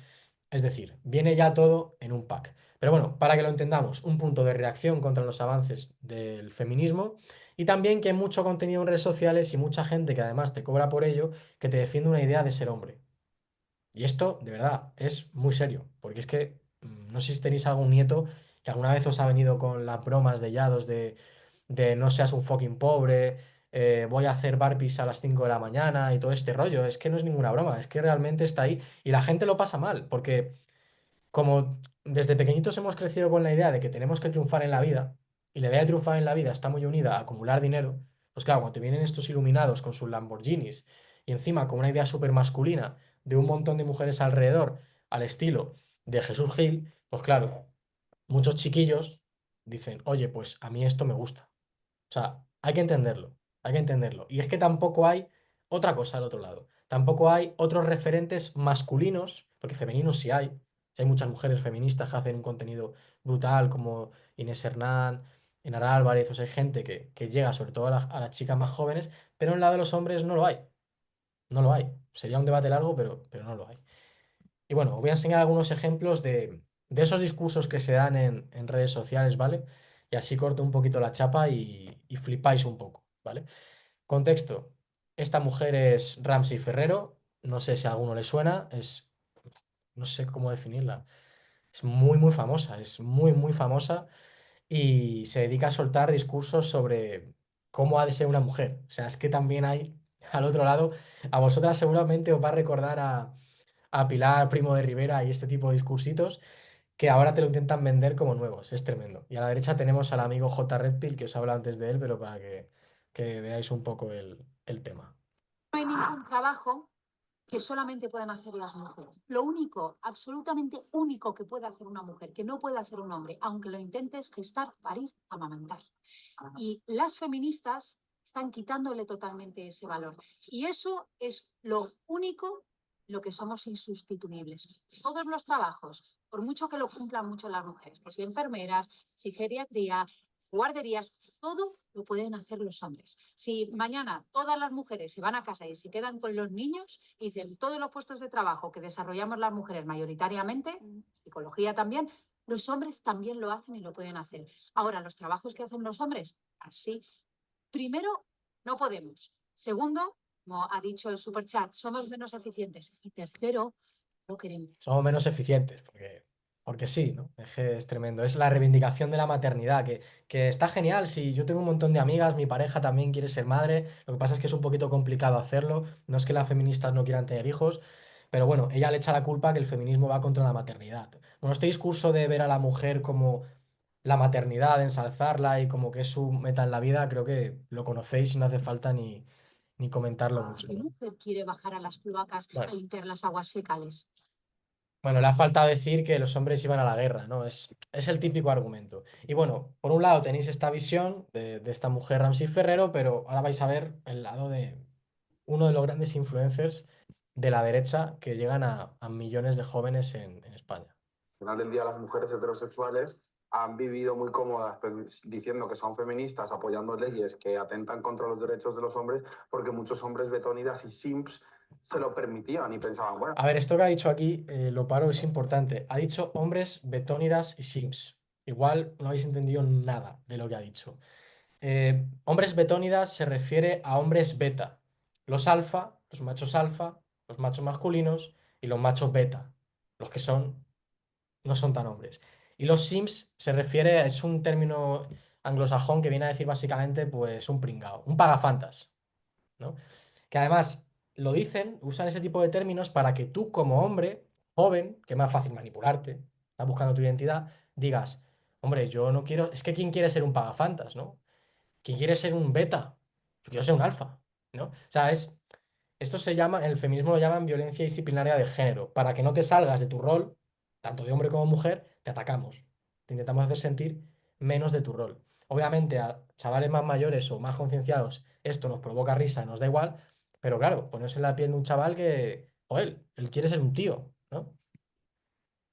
es decir, viene ya todo en un pack. Pero bueno, para que lo entendamos, un punto de reacción contra los avances del feminismo y también que hay mucho contenido en redes sociales y mucha gente que además te cobra por ello, que te defiende una idea de ser hombre. Y esto, de verdad, es muy serio, porque es que no sé si tenéis algún nieto que alguna vez os ha venido con las bromas de yados de no seas un fucking pobre, voy a hacer burpees a las 5 de la mañana y todo este rollo. Es que no es ninguna broma, es que realmente está ahí y la gente lo pasa mal, porque como desde pequeñitos hemos crecido con la idea de que tenemos que triunfar en la vida, y la idea de triunfar en la vida está muy unida a acumular dinero, pues claro, cuando te vienen estos iluminados con sus Lamborghinis y encima con una idea súper masculina de un montón de mujeres alrededor, al estilo de Jesús Gil, pues claro, muchos chiquillos dicen, oye, pues a mí esto me gusta. O sea, hay que entenderlo, hay que entenderlo. Y es que tampoco hay otra cosa al otro lado. Tampoco hay otros referentes masculinos, porque femeninos sí hay. Sí hay muchas mujeres feministas que hacen un contenido brutal, como Inés Hernán, Enara Álvarez, o sea, hay gente que llega sobre todo a las chicas más jóvenes, pero en el lado de los hombres no lo hay. No lo hay. Sería un debate largo, pero no lo hay. Y bueno, os voy a enseñar algunos ejemplos de esos discursos que se dan en redes sociales, ¿vale? Y así corto un poquito la chapa y flipáis un poco, ¿vale? Contexto. Esta mujer es Ramsey Ferrero. No sé si a alguno le suena. No sé cómo definirla. Es muy, muy famosa. Es muy, muy famosa. Y se dedica a soltar discursos sobre cómo ha de ser una mujer. O sea, es que también hay al otro lado. A vosotras seguramente os va a recordar a Pilar Primo de Rivera y este tipo de discursitos que ahora te lo intentan vender como nuevos. Es tremendo. Y a la derecha tenemos al amigo J. Redpill, que os habla antes de él, pero para que veáis un poco el tema. No hay ningún trabajo que solamente puedan hacer las mujeres. Lo único, absolutamente único que puede hacer una mujer, que no puede hacer un hombre, aunque lo intente, es gestar, parir, amamantar. Y las feministas están quitándole totalmente ese valor. Y eso es lo único, lo que somos insustituibles. Todos los trabajos, por mucho que lo cumplan mucho las mujeres, que si enfermeras, si geriatría, guarderías, todo lo pueden hacer los hombres. Si mañana todas las mujeres se van a casa y se quedan con los niños, y dicen todos los puestos de trabajo que desarrollamos las mujeres mayoritariamente, psicología también, los hombres también lo hacen y lo pueden hacer. Ahora, los trabajos que hacen los hombres, así. Primero, no podemos. Segundo, como ha dicho el superchat, somos menos eficientes. Y tercero, no queremos. Somos menos eficientes, porque sí, ¿no? Es tremendo. Es la reivindicación de la maternidad, que está genial. Si yo tengo un montón de amigas, mi pareja también quiere ser madre, lo que pasa es que es un poquito complicado hacerlo. No es que las feministas no quieran tener hijos, pero bueno, ella le echa la culpa que el feminismo va contra la maternidad. Bueno, este discurso de ver a la mujer como la maternidad, de ensalzarla y como que es su meta en la vida, creo que lo conocéis y no hace falta ni comentarlo mucho. ¿Qué mujer quiere bajar a las cloacas a limpiar las aguas fecales? Bueno, le ha faltado decir que los hombres iban a la guerra, ¿no? Es el típico argumento. Y bueno, por un lado tenéis esta visión de esta mujer Ramsey Ferrero, pero ahora vais a ver el lado de uno de los grandes influencers de la derecha que llegan a millones de jóvenes en España. Al final del día las mujeres heterosexuales han vivido muy cómodas diciendo que son feministas, apoyando leyes que atentan contra los derechos de los hombres, porque muchos hombres betónidas y simps se lo permitían y pensaban, bueno... A ver, esto que ha dicho aquí, lo paro, es importante. Ha dicho hombres betónidas y simps. Igual no habéis entendido nada de lo que ha dicho. Hombres betónidas se refiere a hombres beta. Los alfa, los machos masculinos y los machos beta, los que no son tan hombres. Y los sims se refiere, es un término anglosajón que viene a decir básicamente pues un pringao, un pagafantas, ¿no? Que además lo dicen, usan ese tipo de términos para que tú como hombre joven, que es más fácil manipularte, estás buscando tu identidad, digas, hombre, yo no quiero, es que ¿quién quiere ser un pagafantas, no? ¿Quién quiere ser un beta? Yo quiero ser un alfa, ¿no? O sea, esto se llama, en el feminismo lo llaman violencia disciplinaria de género. Para que no te salgas de tu rol, tanto de hombre como mujer, te atacamos. Te intentamos hacer sentir menos de tu rol. Obviamente a chavales más mayores o más concienciados esto nos provoca risa, nos da igual, pero claro, ponerse en la piel de un chaval que, joder, él quiere ser un tío, ¿no?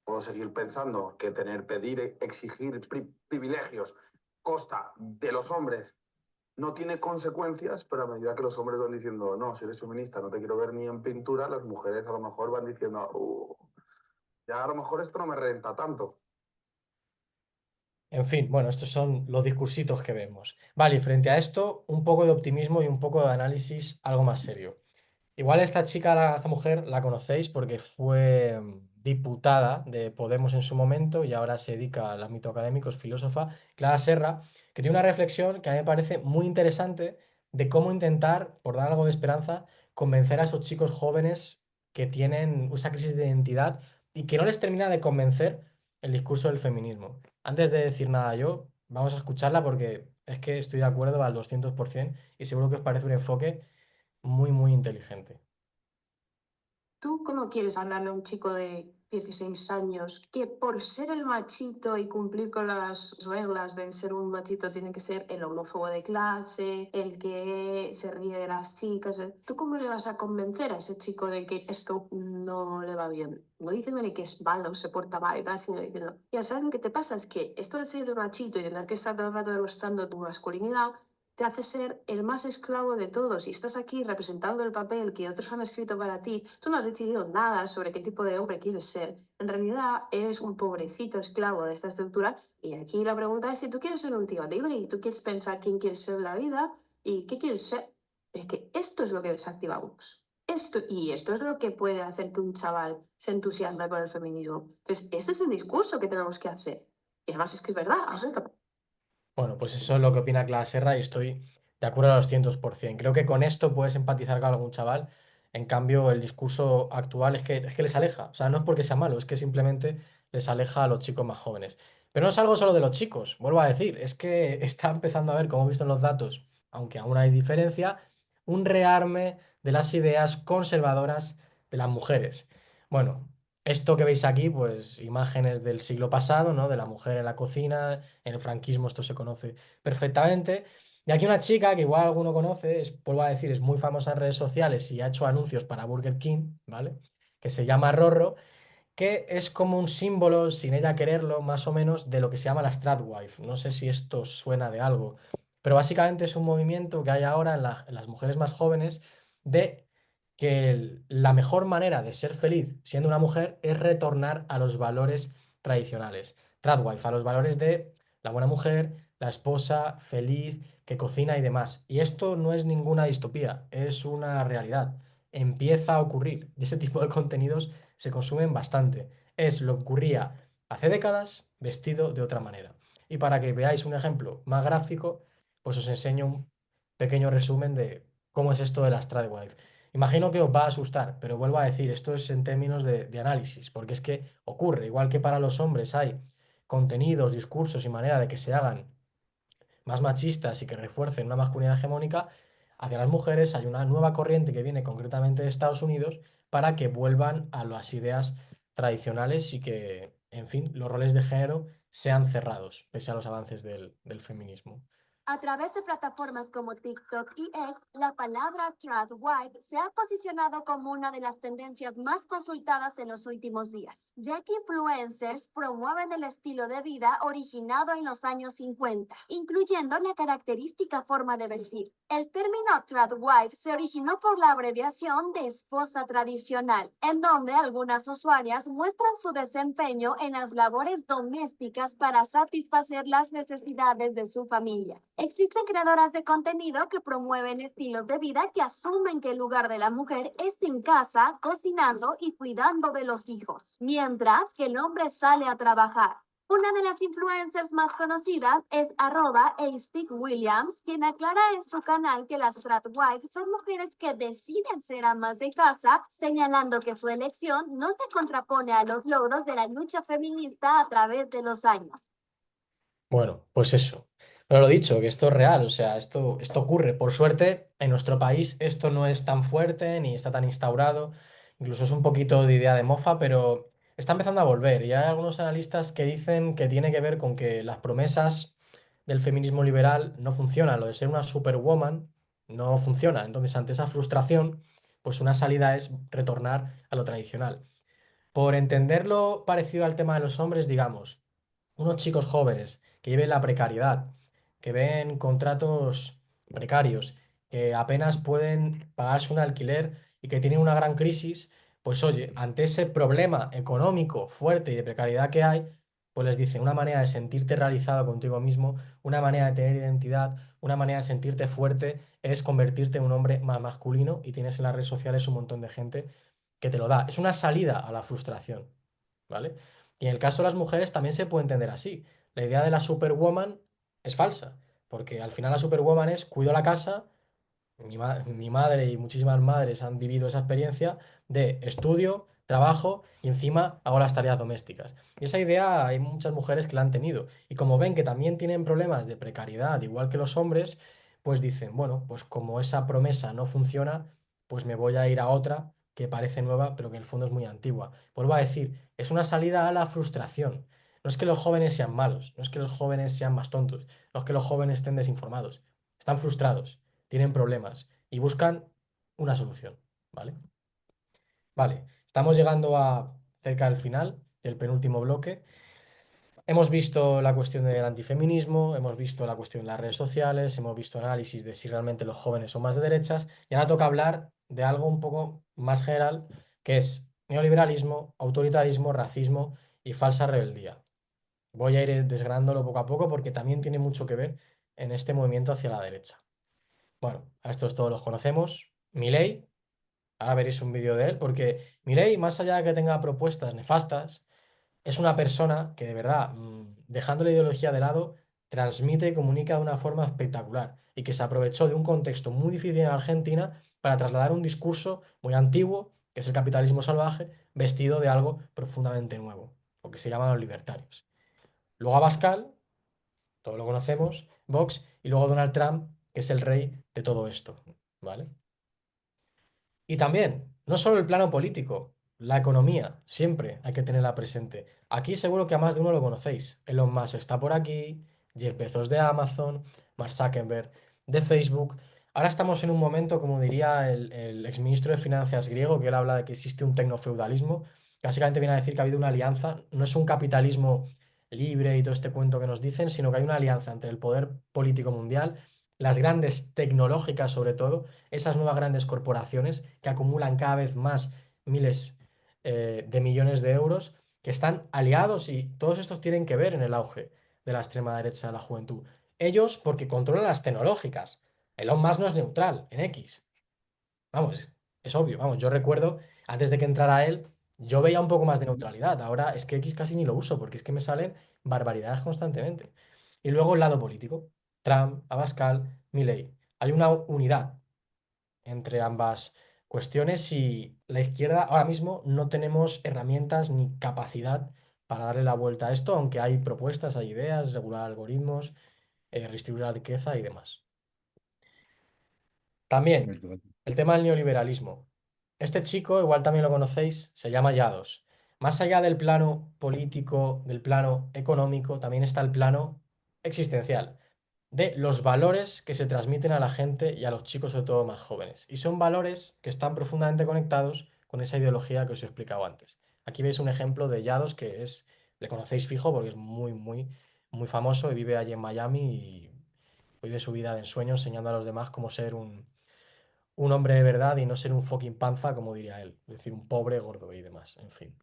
Puedo seguir pensando que pedir, exigir privilegios costa de los hombres no tiene consecuencias, pero a medida que los hombres van diciendo, no, si eres feminista, no te quiero ver ni en pintura, las mujeres a lo mejor van diciendo, ya a lo mejor esto no me renta tanto. En fin, bueno, estos son los discursitos que vemos. Vale, y frente a esto, un poco de optimismo y un poco de análisis algo más serio. Igual esta chica, esta mujer, la conocéis porque fue diputada de Podemos en su momento y ahora se dedica al ámbito académico, es filósofa, Clara Serra, que tiene una reflexión que a mí me parece muy interesante de cómo intentar, por dar algo de esperanza, convencer a esos chicos jóvenes que tienen esa crisis de identidad y que no les termina de convencer el discurso del feminismo. Antes de decir nada yo, vamos a escucharla porque es que estoy de acuerdo al 200% y seguro que os parece un enfoque muy, muy inteligente. ¿Tú cómo quieres hablarle a un chico de 16 años que por ser el machito y cumplir con las reglas de ser un machito tiene que ser el homófobo de clase, el que se ríe de las chicas? ¿Tú cómo le vas a convencer a ese chico de que esto no le va bien? No diciéndole que es malo, se porta mal y tal, sino diciendo, ya sabes lo que te pasa, es que esto de ser el machito y tener que estar todo el rato demostrando tu masculinidad te hace ser el más esclavo de todos. Y estás aquí representando el papel que otros han escrito para ti. Tú no has decidido nada sobre qué tipo de hombre quieres ser. En realidad eres un pobrecito esclavo de esta estructura. Y aquí la pregunta es si tú quieres ser un tío libre y tú quieres pensar quién quieres ser en la vida y qué quieres ser. Es que esto es lo que desactiva Vox. Esto es lo que puede hacer que un chaval se entusiasme por el feminismo. Entonces, este es el discurso que tenemos que hacer. Y además es que es verdad. Bueno, pues eso es lo que opina Clara Serra y estoy de acuerdo a los 200%. Creo que con esto puedes empatizar con algún chaval. En cambio, el discurso actual es que les aleja. O sea, no es porque sea malo, es que simplemente les aleja a los chicos más jóvenes. Pero no es algo solo de los chicos, vuelvo a decir, es que está empezando a haber, como he visto en los datos, aunque aún hay diferencia, un rearme de las ideas conservadoras de las mujeres. Bueno, esto que veis aquí, pues imágenes del siglo pasado, ¿no? De la mujer en la cocina, en el franquismo esto se conoce perfectamente. Y aquí una chica que igual alguno conoce, vuelvo a decir, es muy famosa en redes sociales y ha hecho anuncios para Burger King, ¿vale? Que se llama Rorro, que es como un símbolo, sin ella quererlo, más o menos, de lo que se llama la Stradwife. No sé si esto suena de algo, pero básicamente es un movimiento que hay ahora en las mujeres más jóvenes de que la mejor manera de ser feliz siendo una mujer es retornar a los valores tradicionales. Tradwife, a los valores de la buena mujer, la esposa, feliz, que cocina y demás. Y esto no es ninguna distopía, es una realidad. Empieza a ocurrir y ese tipo de contenidos se consumen bastante. Es lo que ocurría hace décadas vestido de otra manera. Y para que veáis un ejemplo más gráfico, pues os enseño un pequeño resumen de cómo es esto de la Stradwife. Imagino que os va a asustar, pero vuelvo a decir, esto es en términos de análisis, porque es que ocurre, igual que para los hombres hay contenidos, discursos y manera de que se hagan más machistas y que refuercen una masculinidad hegemónica, hacia las mujeres hay una nueva corriente que viene concretamente de Estados Unidos para que vuelvan a las ideas tradicionales y que, en fin, los roles de género sean cerrados, pese a los avances del feminismo. A través de plataformas como TikTok y X, la palabra tradwife se ha posicionado como una de las tendencias más consultadas en los últimos días, ya que influencers promueven el estilo de vida originado en los años 50, incluyendo la característica forma de vestir. El término tradwife se originó por la abreviación de esposa tradicional, en donde algunas usuarias muestran su desempeño en las labores domésticas para satisfacer las necesidades de su familia. Existen creadoras de contenido que promueven estilos de vida que asumen que el lugar de la mujer es en casa, cocinando y cuidando de los hijos, mientras que el hombre sale a trabajar. Una de las influencers más conocidas es @AStickWilliams, quien aclara en su canal que las tradwives son mujeres que deciden ser amas de casa, señalando que su elección no se contrapone a los logros de la lucha feminista a través de los años. Bueno, pues eso. Pero lo dicho, que esto es real, o sea, esto ocurre. Por suerte, en nuestro país esto no es tan fuerte ni está tan instaurado. Incluso es un poquito de idea de mofa, pero está empezando a volver. Y hay algunos analistas que dicen que tiene que ver con que las promesas del feminismo liberal no funcionan. Lo de ser una superwoman no funciona. Entonces, ante esa frustración, pues una salida es retornar a lo tradicional. Por entenderlo parecido al tema de los hombres, digamos unos chicos jóvenes que lleven la precariedad, que ven contratos precarios, que apenas pueden pagarse un alquiler y que tienen una gran crisis, pues oye, ante ese problema económico fuerte y de precariedad que hay, pues les dicen una manera de sentirte realizado contigo mismo, una manera de tener identidad, una manera de sentirte fuerte es convertirte en un hombre más masculino y tienes en las redes sociales un montón de gente que te lo da. Es una salida a la frustración, ¿vale? Y en el caso de las mujeres también se puede entender así. La idea de la superwoman es falsa, porque al final la superwoman es cuido la casa, mi madre y muchísimas madres han vivido esa experiencia de estudio, trabajo y encima hago las tareas domésticas. Y esa idea hay muchas mujeres que la han tenido. Y como ven que también tienen problemas de precariedad, igual que los hombres, pues dicen, bueno, pues como esa promesa no funciona, pues me voy a ir a otra que parece nueva, pero que en el fondo es muy antigua. Vuelvo a decir, es una salida a la frustración. No es que los jóvenes sean malos, no es que los jóvenes sean más tontos, no es que los jóvenes estén desinformados, están frustrados, tienen problemas y buscan una solución, ¿vale? Vale, estamos llegando a cerca del final del penúltimo bloque. Hemos visto la cuestión del antifeminismo, hemos visto la cuestión de las redes sociales, hemos visto análisis de si realmente los jóvenes son más de derechas y ahora toca hablar de algo un poco más general, que es neoliberalismo, autoritarismo, racismo y falsa rebeldía. Voy a ir desgranándolo poco a poco porque también tiene mucho que ver en este movimiento hacia la derecha. Bueno, a estos todos los conocemos. Milei, ahora veréis un vídeo de él, porque Milei, más allá de que tenga propuestas nefastas, es una persona que de verdad, dejando la ideología de lado, transmite y comunica de una forma espectacular y que se aprovechó de un contexto muy difícil en Argentina para trasladar un discurso muy antiguo, que es el capitalismo salvaje, vestido de algo profundamente nuevo, lo que se llaman los libertarios. Luego Abascal, todos lo conocemos, Vox, y luego Donald Trump, que es el rey de todo esto, ¿vale? Y también, no solo el plano político, la economía, siempre hay que tenerla presente. Aquí seguro que a más de uno lo conocéis. Elon Musk está por aquí, Jeff Bezos de Amazon, Mark Zuckerberg de Facebook. Ahora estamos en un momento, como diría el exministro de Finanzas griego, que él habla de que existe un tecnofeudalismo. Básicamente viene a decir que ha habido una alianza, no es un capitalismo libre y todo este cuento que nos dicen, sino que hay una alianza entre el poder político mundial, las grandes tecnológicas sobre todo, esas nuevas grandes corporaciones que acumulan cada vez más miles de millones de euros, que están aliados y todos estos tienen que ver en el auge de la extrema derecha de la juventud. Ellos porque controlan las tecnológicas. Elon Musk no es neutral en X. Vamos, es obvio. Vamos, yo recuerdo, antes de que entrara él, yo veía un poco más de neutralidad. Ahora es que X casi ni lo uso porque es que me salen barbaridades constantemente. Y luego el lado político. Trump, Abascal, Milei. Hay una unidad entre ambas cuestiones y la izquierda ahora mismo no tenemos herramientas ni capacidad para darle la vuelta a esto, aunque hay propuestas, hay ideas, regular algoritmos, redistribuir la riqueza y demás. También el tema del neoliberalismo. Este chico, igual también lo conocéis, se llama Yados. Más allá del plano político, del plano económico, también está el plano existencial de los valores que se transmiten a la gente y a los chicos, sobre todo más jóvenes. Y son valores que están profundamente conectados con esa ideología que os he explicado antes. Aquí veis un ejemplo de Yados que es, le conocéis fijo porque es muy, muy, muy famoso y vive allí en Miami y vive su vida de ensueño enseñando a los demás cómo ser un hombre de verdad y no ser un fucking panza, como diría él. Es decir, un pobre, gordo y demás, en fin.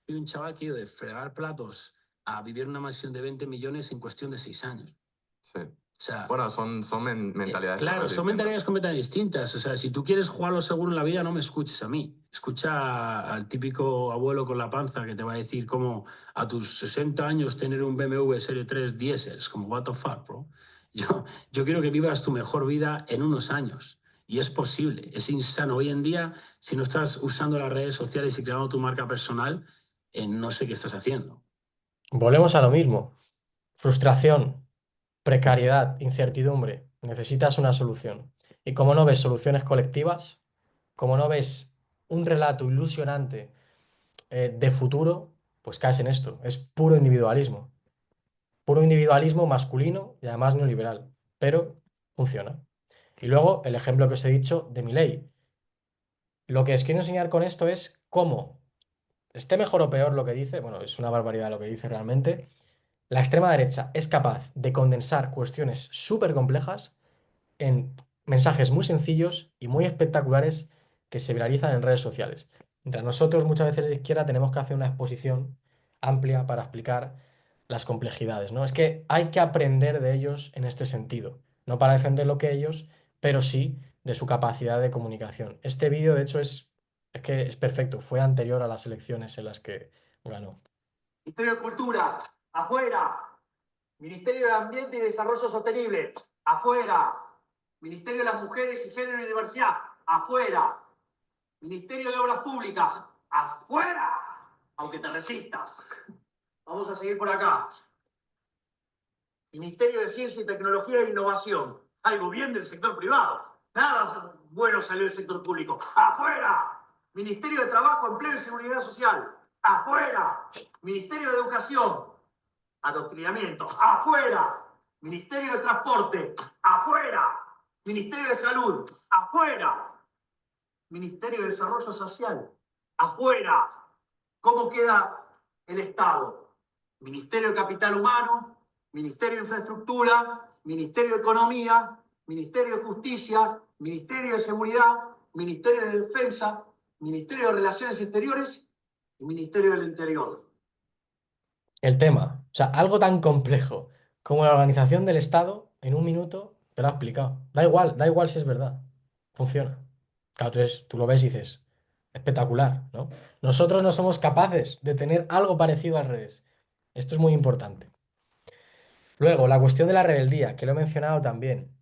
Hay un chaval que de fregar platos a vivir en una mansión de 20 millones en cuestión de 6 años. Sí. O sea, Bueno, son mentalidades. claro, totalmente son mentalidades distintas. completamente distintas. O sea, si tú quieres jugarlo seguro en la vida, no me escuches a mí. Escucha al típico abuelo con la panza que te va a decir cómo a tus 60 años tener un BMW Serie 3 diésel. Es como, what the fuck, bro. Yo quiero que vivas tu mejor vida en unos años. Y es posible, es insano. Hoy en día, si no estás usando las redes sociales y creando tu marca personal, no sé qué estás haciendo. Volvemos a lo mismo. Frustración, precariedad, incertidumbre. Necesitas una solución. Y como no ves soluciones colectivas, como no ves un relato ilusionante de futuro, pues caes en esto. Es puro individualismo. Puro individualismo masculino y además neoliberal. Pero funciona. Y luego el ejemplo que os he dicho de Milei. Lo que os quiero enseñar con esto es cómo, esté mejor o peor lo que dice, bueno, es una barbaridad lo que dice realmente, la extrema derecha es capaz de condensar cuestiones súper complejas en mensajes muy sencillos y muy espectaculares que se viralizan en redes sociales. Mientras nosotros muchas veces en la izquierda tenemos que hacer una exposición amplia para explicar las complejidades, ¿no? Es que hay que aprender de ellos en este sentido, no para defender lo que ellos, pero sí de su capacidad de comunicación. Este vídeo, de hecho, es que es perfecto, fue anterior a las elecciones en las que ganó. Ministerio de Cultura, afuera. Ministerio de Ambiente y Desarrollo Sostenible, afuera. Ministerio de las Mujeres y Género y Diversidad, afuera. Ministerio de Obras Públicas, afuera. Aunque te resistas. Vamos a seguir por acá. Ministerio de Ciencia y Tecnología e Innovación. Algo bien del sector privado. Nada bueno salió del sector público. ¡Afuera! Ministerio de Trabajo, Empleo y Seguridad Social. ¡Afuera! Ministerio de Educación. Adoctrinamiento. ¡Afuera! Ministerio de Transporte. ¡Afuera! Ministerio de Salud. ¡Afuera! Ministerio de Desarrollo Social. ¡Afuera! ¿Cómo queda el Estado? Ministerio de Capital Humano, Ministerio de Infraestructura, Ministerio de Economía, Ministerio de Justicia, Ministerio de Seguridad, Ministerio de Defensa, Ministerio de Relaciones Exteriores y Ministerio del Interior. El tema, o sea, algo tan complejo como la organización del Estado, en un minuto te lo ha explicado. Da igual si es verdad. Funciona. Claro, tú lo ves y dices, espectacular, ¿no? Nosotros no somos capaces de tener algo parecido al revés. Esto es muy importante. Luego, la cuestión de la rebeldía, que lo he mencionado también.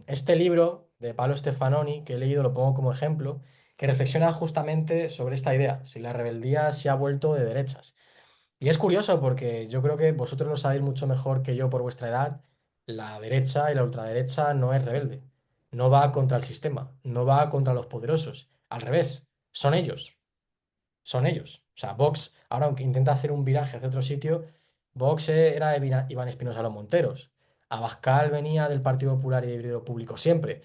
Este libro de Paolo Stefanoni, que he leído, lo pongo como ejemplo, que reflexiona justamente sobre esta idea, si la rebeldía se ha vuelto de derechas. Y es curioso porque yo creo que vosotros lo sabéis mucho mejor que yo por vuestra edad. La derecha y la ultraderecha no es rebelde. No va contra el sistema, no va contra los poderosos. Al revés, son ellos. Son ellos. O sea, Vox, ahora aunque intenta hacer un viraje hacia otro sitio, Vox era de Iván Espinosa Los Monteros. Abascal venía del Partido Popular y del Híbrido Público siempre.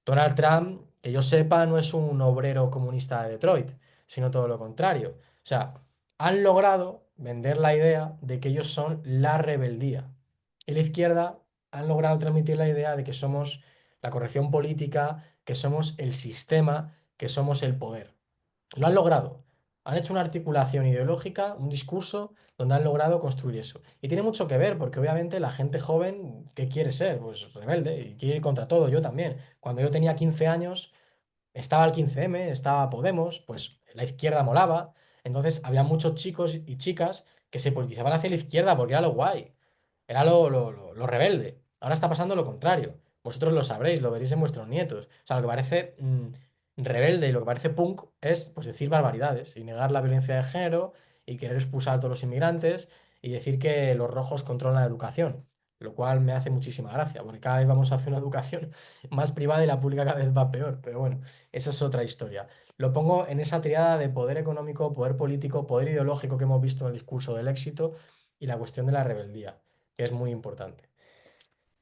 Donald Trump, que yo sepa, no es un obrero comunista de Detroit, sino todo lo contrario. O sea, han logrado vender la idea de que ellos son la rebeldía. Y la izquierda han logrado transmitir la idea de que somos la corrección política, que somos el sistema, que somos el poder. Lo han logrado. Han hecho una articulación ideológica, un discurso donde han logrado construir eso. Y tiene mucho que ver, porque obviamente la gente joven, ¿qué quiere ser? Pues rebelde y quiere ir contra todo. Yo también. Cuando yo tenía 15 años, estaba el 15M, estaba Podemos, pues la izquierda molaba. Entonces había muchos chicos y chicas que se politizaban hacia la izquierda porque era lo guay, era lo rebelde. Ahora está pasando lo contrario. Vosotros lo sabréis, lo veréis en vuestros nietos. O sea, lo que parece rebelde y lo que parece punk es pues, decir barbaridades y negar la violencia de género y querer expulsar a todos los inmigrantes y decir que los rojos controlan la educación, lo cual me hace muchísima gracia, porque cada vez vamos hacia una educación más privada y la pública cada vez va peor. Pero bueno, esa es otra historia. Lo pongo en esa triada de poder económico, poder político, poder ideológico que hemos visto en el discurso del éxito y la cuestión de la rebeldía, que es muy importante.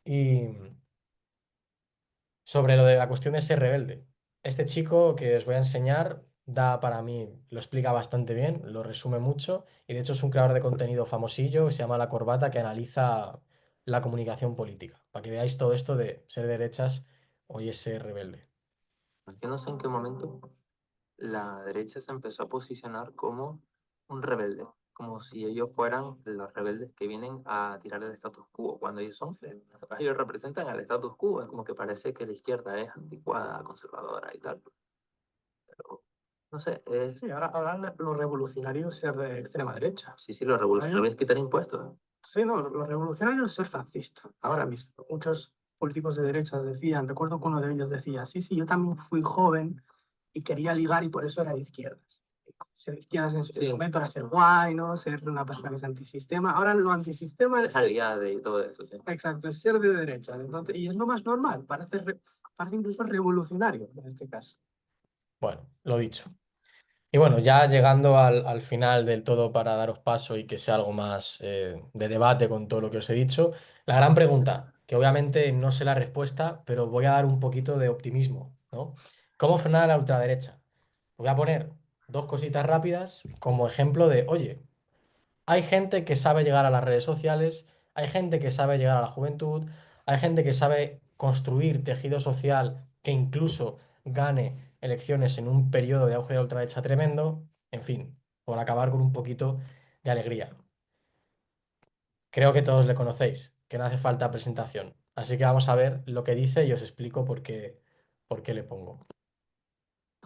Y sobre lo de la cuestión de ser rebelde, este chico que os voy a enseñar da para mí, lo explica bastante bien, lo resume mucho y de hecho es un creador de contenido famosillo que se llama La Corbata que analiza la comunicación política, para que veáis todo esto de ser derechas o ser rebelde. Yo no sé en qué momento la derecha se empezó a posicionar como un rebelde, como si ellos fueran los rebeldes que vienen a tirar el status quo, cuando ellos representan al status quo, es como que parece que la izquierda es anticuada, conservadora y tal. Pero, no sé, es... Sí, ahora los revolucionarios ser de extrema derecha. Sí, los revolucionarios quitan impuestos. Sí, no, los revolucionarios ser fascista, ahora mismo. Muchos políticos de derechas decían, recuerdo que uno de ellos decía, sí, yo también fui joven y quería ligar y por eso era de izquierdas. Ser de izquierdas en su momento era ser guay, ¿no? Ser una persona que es antisistema. Ahora lo antisistema es aliada y todo eso, sí. Exacto, es ser de derecha. Entonces, y es lo más normal, parece incluso revolucionario en este caso. Bueno, lo dicho. Y bueno, ya llegando al final del todo para daros paso y que sea algo más de debate con todo lo que os he dicho, la gran pregunta, que obviamente no sé la respuesta, pero voy a dar un poquito de optimismo, ¿no? ¿Cómo frenar a la ultraderecha? Voy a poner dos cositas rápidas como ejemplo de, oye, hay gente que sabe llegar a las redes sociales, hay gente que sabe llegar a la juventud, hay gente que sabe construir tejido social que incluso gane elecciones en un periodo de auge de la ultraderecha tremendo. En fin, por acabar con un poquito de alegría. Creo que todos le conocéis, que no hace falta presentación. Así que vamos a ver lo que dice y os explico por qué le pongo.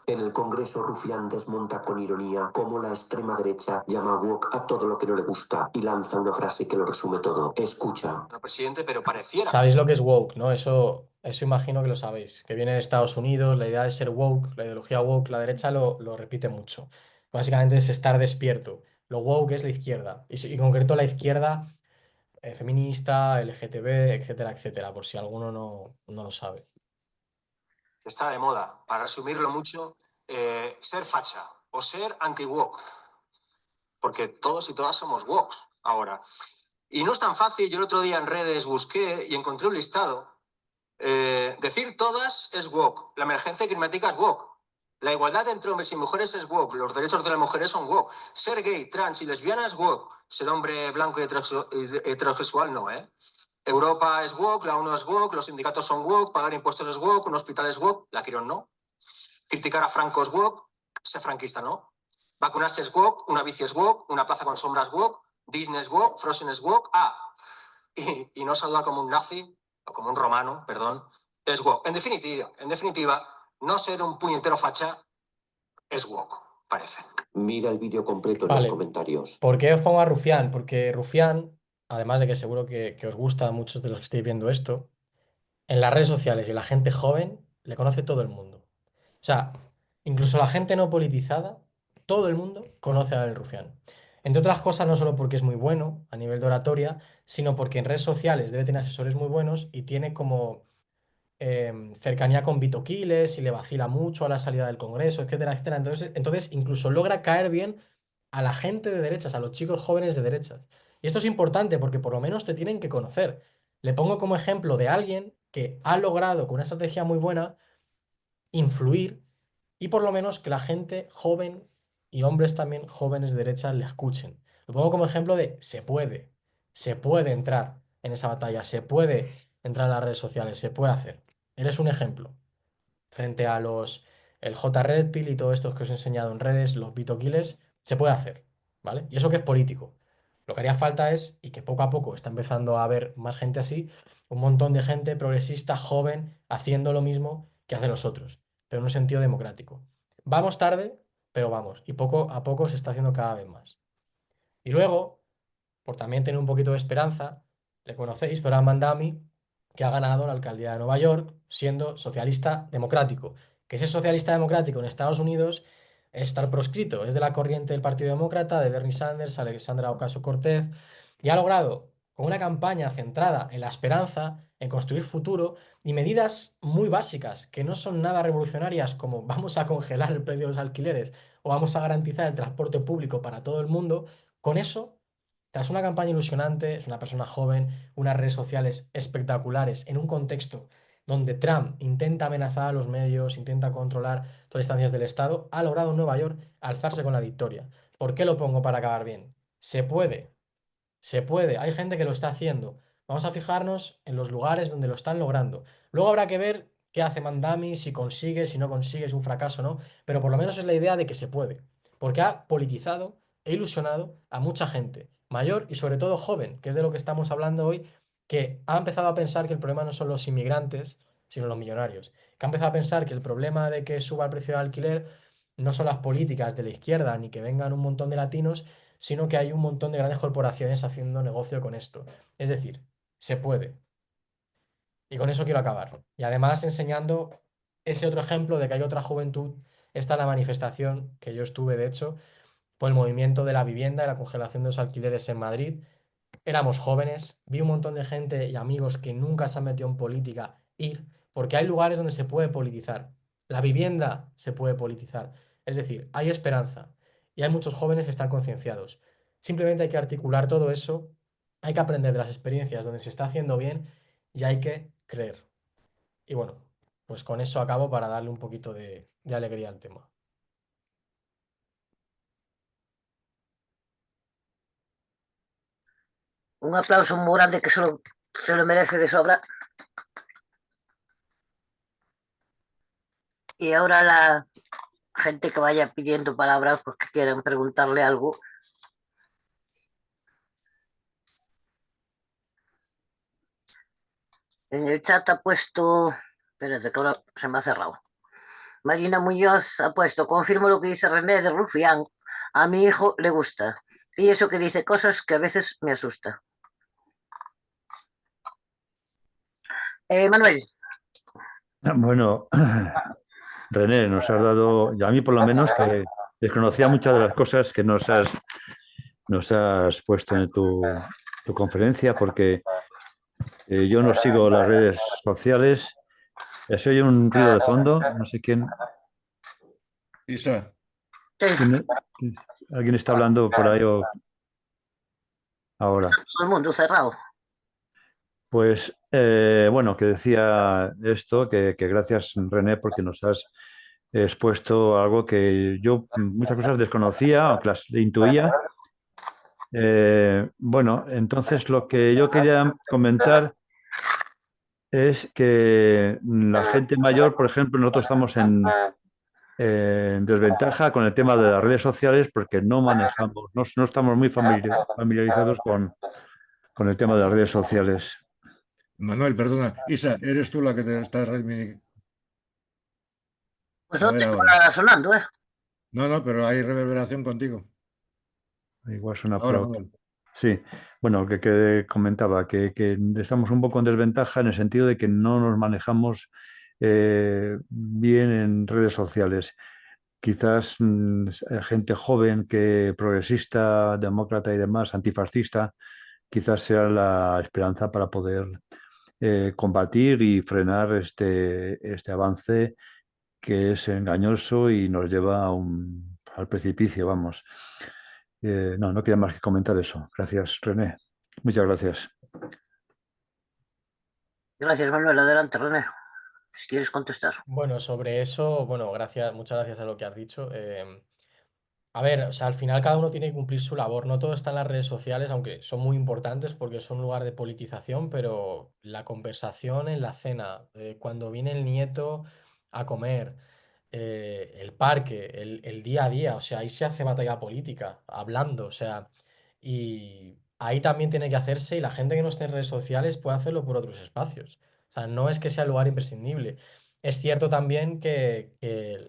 En el Congreso, Rufián desmonta con ironía cómo la extrema derecha llama woke a todo lo que no le gusta y lanza una frase que lo resume todo. Escucha. Presidente, pero pareciera. Sabéis lo que es woke, ¿no? Eso imagino que lo sabéis. Que viene de Estados Unidos, la idea de ser woke, la ideología woke, la derecha lo repite mucho. Básicamente es estar despierto. Lo woke es la izquierda. Y en concreto la izquierda feminista, LGTB, etcétera, etcétera, por si alguno no lo sabe. Está de moda, para resumirlo mucho, ser facha o ser anti-woke. Porque todos y todas somos woke ahora. Y no es tan fácil. Yo el otro día en redes busqué y encontré un listado. Decir todas es woke. La emergencia climática es woke. La igualdad entre hombres y mujeres es woke. Los derechos de las mujeres son woke. Ser gay, trans y lesbiana es woke. Ser hombre blanco y heterosexual no, ¿eh? Europa es woke, la ONU es woke, los sindicatos son woke, pagar impuestos es woke, un hospital es woke, la Quirón no. Criticar a Franco es woke, ser franquista no. Vacunarse es woke, una bici es woke, una plaza con sombras woke, Disney es woke, Frozen es woke, y no saludar como un nazi, o como un romano, perdón, es woke. En definitiva, no ser un puñetero facha es woke, parece. Mira el vídeo completo en los comentarios. ¿Por qué os pongo a Rufián? Porque Rufián, además de que seguro que os gusta a muchos de los que estáis viendo esto, en las redes sociales y la gente joven le conoce todo el mundo. O sea, incluso la gente no politizada, todo el mundo conoce a Abel Rufián. Entre otras cosas, no solo porque es muy bueno a nivel de oratoria, sino porque en redes sociales debe tener asesores muy buenos y tiene como cercanía con Vito Quiles y le vacila mucho a la salida del Congreso, etcétera, etcétera. Entonces incluso logra caer bien a la gente de derechas, a los chicos jóvenes de derechas. Y esto es importante porque por lo menos te tienen que conocer. Le pongo como ejemplo de alguien que ha logrado con una estrategia muy buena influir y por lo menos que la gente joven y hombres también jóvenes de derecha le escuchen. Lo pongo como ejemplo de se puede entrar en esa batalla, se puede entrar en las redes sociales, se puede hacer. Eres un ejemplo. Frente a el J. Red Pill y todos estos que os he enseñado en redes, los Vito Quiles, se puede hacer, ¿vale? Y eso que es político. Lo que haría falta es, y que poco a poco está empezando a haber más gente así, un montón de gente progresista, joven, haciendo lo mismo que hacen los otros, pero en un sentido democrático. Vamos tarde, pero vamos, y poco a poco se está haciendo cada vez más. Y luego, por también tener un poquito de esperanza, le conocéis, Zoran Mandami, que ha ganado la alcaldía de Nueva York siendo socialista democrático. Que ser socialista democrático en Estados Unidos es estar proscrito, es de la corriente del Partido Demócrata, de Bernie Sanders, Alexandra Ocasio-Cortez, y ha logrado, con una campaña centrada en la esperanza, en construir futuro y medidas muy básicas, que no son nada revolucionarias, como vamos a congelar el precio de los alquileres o vamos a garantizar el transporte público para todo el mundo, con eso, tras una campaña ilusionante, es una persona joven, unas redes sociales espectaculares, en un contexto donde Trump intenta amenazar a los medios, intenta controlar todas las instancias del Estado, ha logrado en Nueva York alzarse con la victoria. ¿Por qué lo pongo para acabar bien? Se puede, hay gente que lo está haciendo. Vamos a fijarnos en los lugares donde lo están logrando. Luego habrá que ver qué hace Mandami, si consigue, si no consigue, es un fracaso o no, pero por lo menos es la idea de que se puede, porque ha politizado e ilusionado a mucha gente, mayor y sobre todo joven, que es de lo que estamos hablando hoy, que ha empezado a pensar que el problema no son los inmigrantes, sino los millonarios, que ha empezado a pensar que el problema de que suba el precio del alquiler no son las políticas de la izquierda ni que vengan un montón de latinos, sino que hay un montón de grandes corporaciones haciendo negocio con esto. Es decir, se puede. Y con eso quiero acabar. Y además enseñando ese otro ejemplo de que hay otra juventud. Esta es la manifestación que yo estuve, de hecho, por el movimiento de la vivienda y la congelación de los alquileres en Madrid. Éramos jóvenes, vi un montón de gente y amigos que nunca se han metido en política ir, porque hay lugares donde se puede politizar. La vivienda se puede politizar. Es decir, hay esperanza y hay muchos jóvenes que están concienciados. Simplemente hay que articular todo eso, hay que aprender de las experiencias donde se está haciendo bien y hay que creer. Y bueno, pues con eso acabo para darle un poquito de alegría al tema. Un aplauso muy grande que se lo merece de sobra. Y ahora la gente que vaya pidiendo palabras porque quieran preguntarle algo. En el chat ha puesto... Espérate, que ahora se me ha cerrado. Marina Muñoz ha puesto, confirmo lo que dice René de Rufián. A mi hijo le gusta. Y eso que dice cosas que a veces me asusta. Manuel. Bueno, René, nos has dado, y a mí por lo menos, que desconocía muchas de las cosas que nos has puesto en tu conferencia, porque yo no sigo las redes sociales. Se oye un ruido de fondo, no sé quién. Isa. ¿Alguien está hablando por ahí o ahora? Todo el mundo cerrado. Pues bueno, que decía esto, que gracias René porque nos has expuesto algo que yo muchas cosas desconocía o que las intuía. Bueno, entonces lo que yo quería comentar es que la gente mayor, por ejemplo, nosotros estamos en desventaja con el tema de las redes sociales porque no manejamos, no estamos muy familiarizados con el tema de las redes sociales. Manuel, perdona. Isa, ¿eres tú la que te está reivindicando? Pues no tengo nada sonando, ¿eh? No, pero hay reverberación contigo. Igual suena Ahora, por... Manuel. Sí, bueno, que comentaba que estamos un poco en desventaja en el sentido de que no nos manejamos bien en redes sociales. Quizás gente joven, que progresista, demócrata y demás, antifascista, quizás sea la esperanza para poder combatir y frenar este avance que es engañoso y nos lleva al precipicio, vamos. No queda más que comentar eso. Gracias, René. Muchas gracias. Gracias, Manuel. Adelante, René. Si quieres contestar. Bueno, sobre eso, bueno, muchas gracias a lo que has dicho. A ver, o sea, al final cada uno tiene que cumplir su labor. No todo está en las redes sociales, aunque son muy importantes porque son un lugar de politización, pero la conversación en la cena, cuando viene el nieto a comer, el parque, el día a día, o sea, ahí se hace batalla política, hablando, o sea, y ahí también tiene que hacerse y la gente que no esté en redes sociales puede hacerlo por otros espacios. O sea, no es que sea el lugar imprescindible. Es cierto también que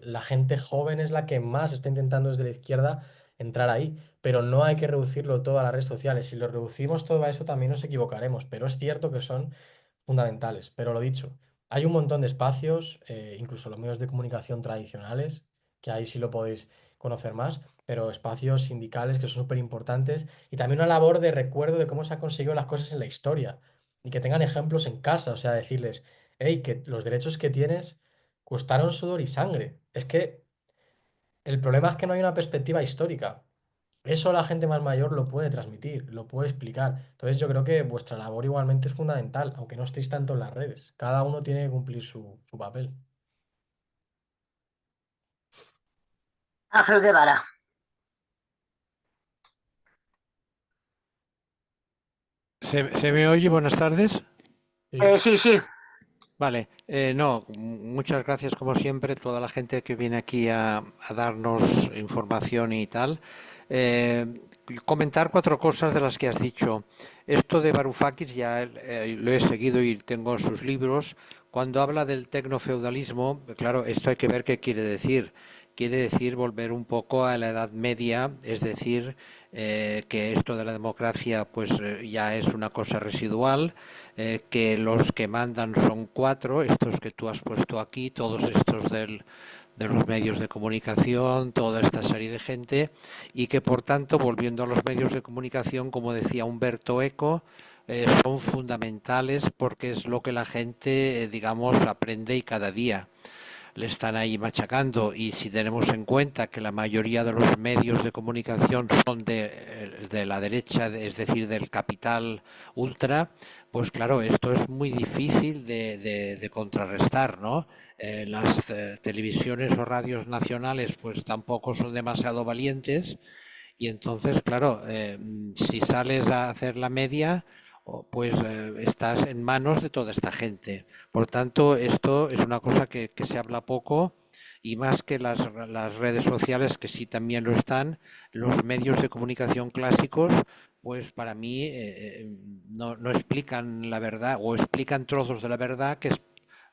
la gente joven es la que más está intentando desde la izquierda entrar ahí, pero no hay que reducirlo todo a las redes sociales. Si lo reducimos todo a eso también nos equivocaremos, pero es cierto que son fundamentales. Pero lo dicho, hay un montón de espacios, incluso los medios de comunicación tradicionales, que ahí sí lo podéis conocer más, pero espacios sindicales que son súper importantes y también una labor de recuerdo de cómo se han conseguido las cosas en la historia y que tengan ejemplos en casa, o sea, decirles, hey, que los derechos que tienes costaron sudor y sangre. Es que el problema es que no hay una perspectiva histórica. Eso la gente más mayor lo puede transmitir, lo puede explicar. Entonces yo creo que vuestra labor igualmente es fundamental, aunque no estéis tanto en las redes. Cada uno tiene que cumplir su papel. Ángel Guevara. ¿Se me oye? Buenas tardes. Sí. Vale, no, muchas gracias como siempre, toda la gente que viene aquí a darnos información y tal. Comentar 4 cosas de las que has dicho. Esto de Varoufakis ya lo he seguido y tengo sus libros. Cuando habla del tecnofeudalismo, claro, esto hay que ver qué quiere decir. Quiere decir volver un poco a la Edad Media, es decir, que esto de la democracia pues ya es una cosa residual, que los que mandan son 4, estos que tú has puesto aquí, todos estos de los medios de comunicación, toda esta serie de gente, y que por tanto, volviendo a los medios de comunicación, como decía Humberto Eco, son fundamentales porque es lo que la gente, digamos, aprende y cada día le están ahí machacando, y si tenemos en cuenta que la mayoría de los medios de comunicación son de la derecha, es decir, del capital ultra, pues claro, esto es muy difícil de contrarrestar, ¿no? Las televisiones o radios nacionales pues tampoco son demasiado valientes, y entonces, claro, si sales a hacer la media, pues estás en manos de toda esta gente. Por tanto, esto es una cosa que se habla poco, y más que las redes sociales, que sí también lo están, los medios de comunicación clásicos, pues para mí no explican la verdad, o explican trozos de la verdad que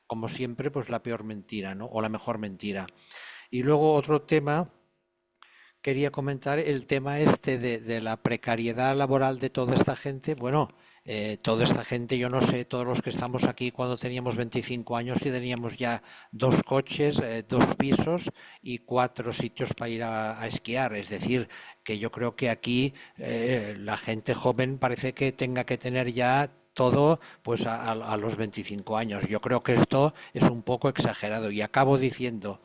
como siempre, pues la peor mentira, ¿no? O la mejor mentira. Y luego otro tema, quería comentar el tema este de la precariedad laboral de toda esta gente. Bueno, toda esta gente, yo no sé, todos los que estamos aquí cuando teníamos 25 años y teníamos ya 2 coches, 2 pisos y 4 sitios para ir a esquiar. Es decir, que yo creo que aquí la gente joven parece que tenga que tener ya todo pues a los 25 años. Yo creo que esto es un poco exagerado. Y acabo diciendo,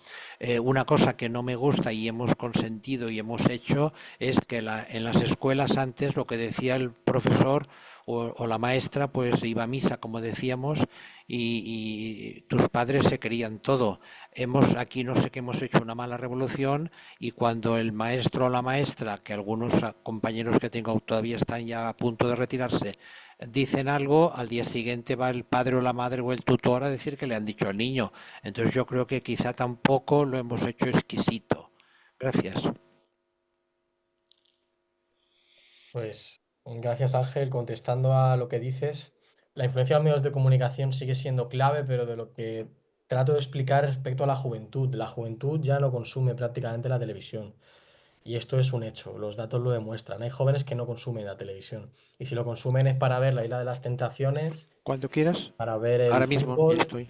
una cosa que no me gusta y hemos consentido y hemos hecho es que en las escuelas antes lo que decía el profesor o la maestra pues iba a misa, como decíamos, y tus padres se querían todo. Aquí no sé que hemos hecho una mala revolución y cuando el maestro o la maestra, que algunos compañeros que tengo todavía están ya a punto de retirarse, dicen algo, al día siguiente va el padre o la madre o el tutor a decir que le han dicho al niño. Entonces yo creo que quizá tampoco lo hemos hecho exquisito. Gracias. Pues gracias, Ángel. Contestando a lo que dices, la influencia de los medios de comunicación sigue siendo clave, pero de lo que trato de explicar respecto a la juventud ya no consume prácticamente la televisión. Y esto es un hecho, los datos lo demuestran. Hay jóvenes que no consumen la televisión. Y si lo consumen es para ver la Isla de las Tentaciones, Cuando quieras, para ver el ahora mismo ya fútbol estoy.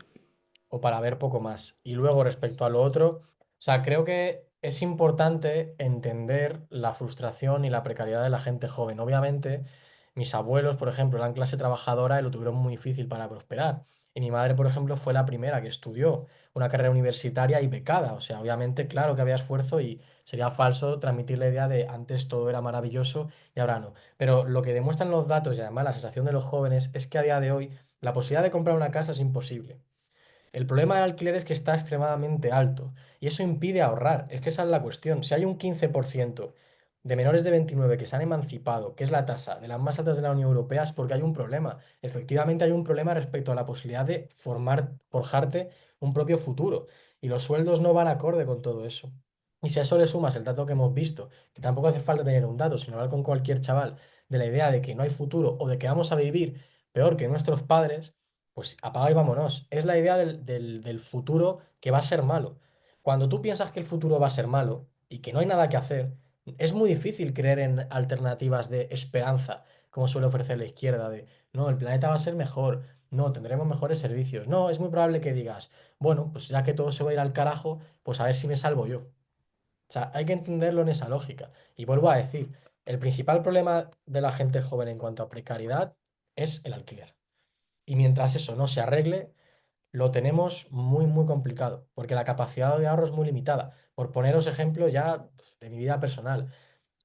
o para ver poco más. Y luego respecto a lo otro, o sea, creo que es importante entender la frustración y la precariedad de la gente joven. Obviamente, mis abuelos, por ejemplo, eran clase trabajadora y lo tuvieron muy difícil para prosperar. Y mi madre, por ejemplo, fue la primera que estudió una carrera universitaria y becada. O sea, obviamente, claro que había esfuerzo y sería falso transmitir la idea de antes todo era maravilloso y ahora no. Pero lo que demuestran los datos y además la sensación de los jóvenes es que a día de hoy la posibilidad de comprar una casa es imposible. El problema del alquiler es que está extremadamente alto y eso impide ahorrar. Es que esa es la cuestión. Si hay un 15% de menores de 29 que se han emancipado, que es la tasa de las más altas de la Unión Europea, es porque hay un problema. Efectivamente hay un problema respecto a la posibilidad de forjarte un propio futuro y los sueldos no van acorde con todo eso. Y si a eso le sumas el dato que hemos visto, que tampoco hace falta tener un dato, sino hablar con cualquier chaval de la idea de que no hay futuro o de que vamos a vivir peor que nuestros padres, pues apaga y vámonos. Es la idea del futuro que va a ser malo. Cuando tú piensas que el futuro va a ser malo y que no hay nada que hacer, es muy difícil creer en alternativas de esperanza, como suele ofrecer la izquierda, de no, el planeta va a ser mejor, no, tendremos mejores servicios. No, es muy probable que digas, bueno, pues ya que todo se va a ir al carajo, pues a ver si me salvo yo. O sea, hay que entenderlo en esa lógica. Y vuelvo a decir, el principal problema de la gente joven en cuanto a precariedad es el alquiler. Y mientras eso no se arregle, lo tenemos muy, muy complicado, porque la capacidad de ahorro es muy limitada. Por poneros ejemplos ya de mi vida personal,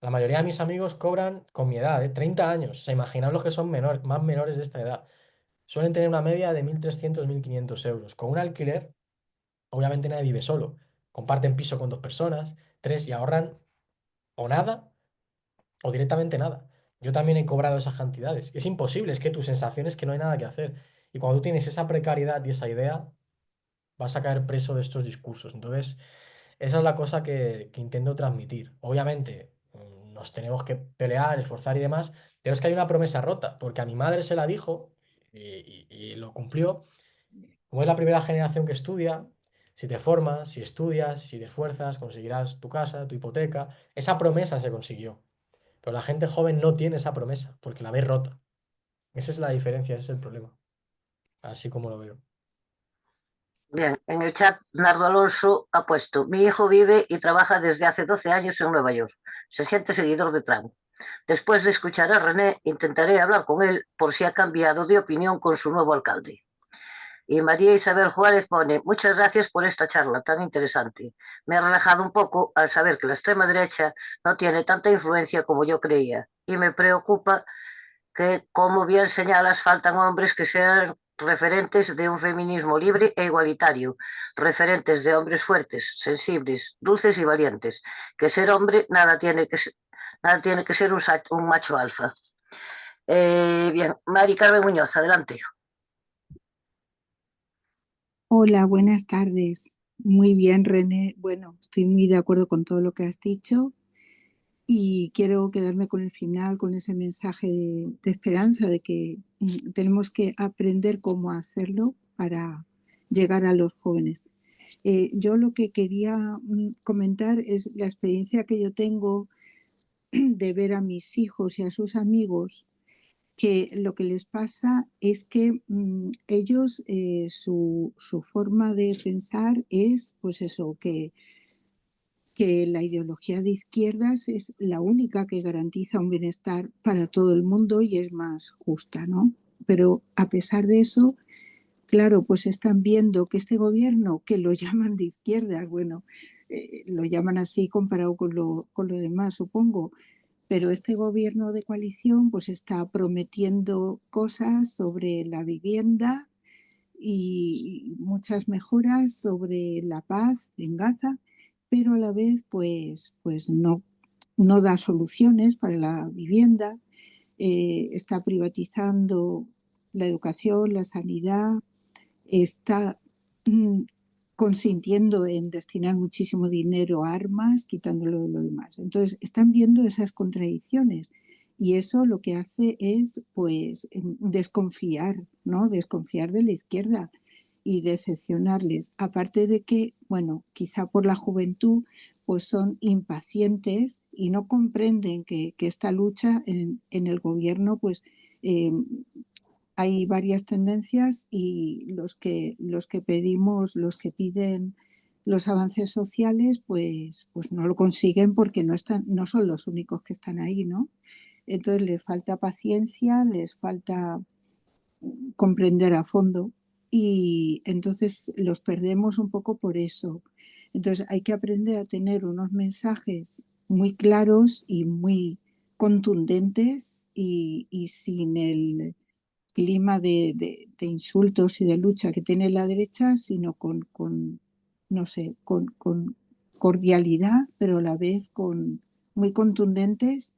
la mayoría de mis amigos cobran con mi edad, 30 años. O sea, imaginaos los que son más menores de esta edad. Suelen tener una media de 1.300, 1.500 euros. Con un alquiler, obviamente nadie vive solo. Comparten piso con 2 personas, 3 y ahorran o nada o directamente nada. Yo también he cobrado esas cantidades. Es imposible, es que tu sensación es que no hay nada que hacer. Y cuando tú tienes esa precariedad y esa idea, vas a caer preso de estos discursos. Entonces, esa es la cosa que intento transmitir. Obviamente, nos tenemos que pelear, esforzar y demás, pero es que hay una promesa rota, porque a mi madre se la dijo y lo cumplió. Como es la primera generación que estudia, si te formas, si estudias, si te esfuerzas, conseguirás tu casa, tu hipoteca. Esa promesa se consiguió. Pero la gente joven no tiene esa promesa porque la ve rota. Esa es la diferencia, ese es el problema. Así como lo veo. Bien, en el chat Nardo Alonso ha puesto, mi hijo vive y trabaja desde hace 12 años en Nueva York. Se siente seguidor de Trump. Después de escuchar a René, intentaré hablar con él por si ha cambiado de opinión con su nuevo alcalde. Y María Isabel Juárez pone, muchas gracias por esta charla tan interesante. Me ha relajado un poco al saber que la extrema derecha no tiene tanta influencia como yo creía. Y me preocupa que, como bien señalas, faltan hombres que sean referentes de un feminismo libre e igualitario, referentes de hombres fuertes, sensibles, dulces y valientes. Que ser hombre nada tiene que ser un macho alfa. Bien, Mari Carmen Muñoz, adelante. Hola, buenas tardes. Muy bien, René. Bueno, estoy muy de acuerdo con todo lo que has dicho y quiero quedarme con el final, con ese mensaje de esperanza de que tenemos que aprender cómo hacerlo para llegar a los jóvenes. Yo lo que quería comentar es la experiencia que yo tengo de ver a mis hijos y a sus amigos, que lo que les pasa es que ellos, su forma de pensar es, pues eso, que la ideología de izquierdas es la única que garantiza un bienestar para todo el mundo y es más justa, ¿no? Pero a pesar de eso, claro, pues están viendo que este gobierno, que lo llaman de izquierdas, bueno, lo llaman así comparado con lo demás, supongo, pero este gobierno de coalición pues está prometiendo cosas sobre la vivienda y muchas mejoras sobre la paz en Gaza, pero a la vez pues no da soluciones para la vivienda, está privatizando la educación, la sanidad, está consintiendo en destinar muchísimo dinero a armas, quitándolo de lo demás. Entonces, están viendo esas contradicciones y eso lo que hace es, pues, desconfiar, ¿no? Desconfiar de la izquierda y decepcionarles. Aparte de que, bueno, quizá por la juventud, pues son impacientes y no comprenden que esta lucha en el gobierno, pues, hay varias tendencias y los que pedimos, los que piden los avances sociales, pues no lo consiguen porque no son los únicos que están ahí, ¿no? Entonces les falta paciencia, les falta comprender a fondo y entonces los perdemos un poco por eso. Entonces hay que aprender a tener unos mensajes muy claros y muy contundentes y sin el clima de insultos y de lucha que tiene la derecha, sino con cordialidad, pero a la vez muy contundentes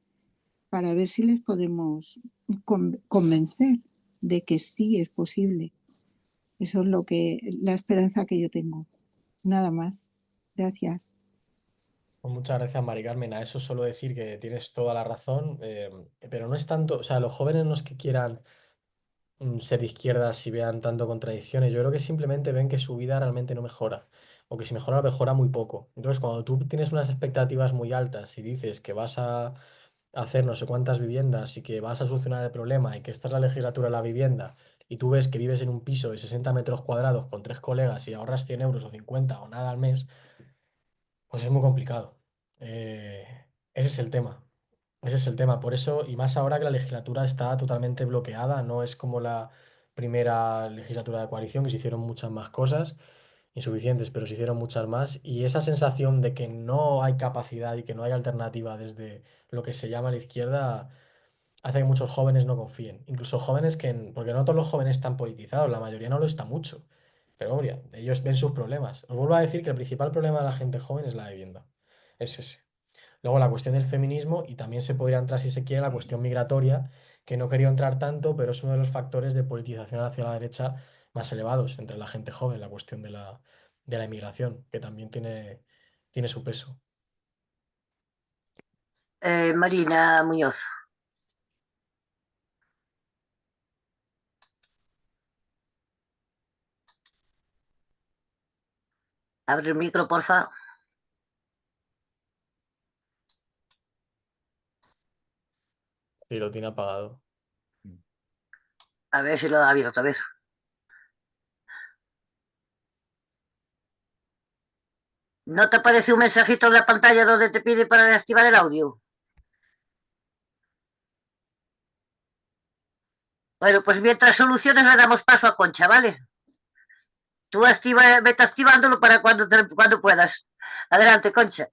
para ver si les podemos convencer de que sí es posible. Eso es la esperanza que yo tengo. Nada más. Gracias. Pues muchas gracias, Mari Carmen. A eso solo decir que tienes toda la razón, pero no es tanto, o sea, los jóvenes no es que quieran ser de izquierdas y vean tanto contradicciones. Yo creo que simplemente ven que su vida realmente no mejora o que si mejora, mejora muy poco. Entonces, cuando tú tienes unas expectativas muy altas y dices que vas a hacer no sé cuántas viviendas y que vas a solucionar el problema y que esta es la legislatura de la vivienda y tú ves que vives en un piso de 60 metros cuadrados con 3 colegas y ahorras 100 euros o 50 o nada al mes, pues es muy complicado. Ese es el tema. Ese es el tema. Por eso, y más ahora que la legislatura está totalmente bloqueada, no es como la primera legislatura de coalición, que se hicieron muchas más cosas, insuficientes, pero se hicieron muchas más. Y esa sensación de que no hay capacidad y que no hay alternativa desde lo que se llama la izquierda hace que muchos jóvenes no confíen. Incluso jóvenes porque no todos los jóvenes están politizados, la mayoría no lo está mucho. Pero obvio, ellos ven sus problemas. Os vuelvo a decir que el principal problema de la gente joven es la vivienda. Es ese. Luego la cuestión del feminismo y también se podría entrar, si se quiere, la cuestión migratoria, que no quería entrar tanto, pero es uno de los factores de politización hacia la derecha más elevados entre la gente joven, la cuestión de la inmigración, que también tiene su peso. Marina Muñoz. Abre el micro, porfa. Sí, lo tiene apagado. A ver si lo ha abierto, a ver. ¿No te aparece un mensajito en la pantalla donde te pide para reactivar el audio? Bueno, pues mientras soluciones le damos paso a Concha, ¿vale? Tú vete activándolo para cuando puedas. Adelante, Concha.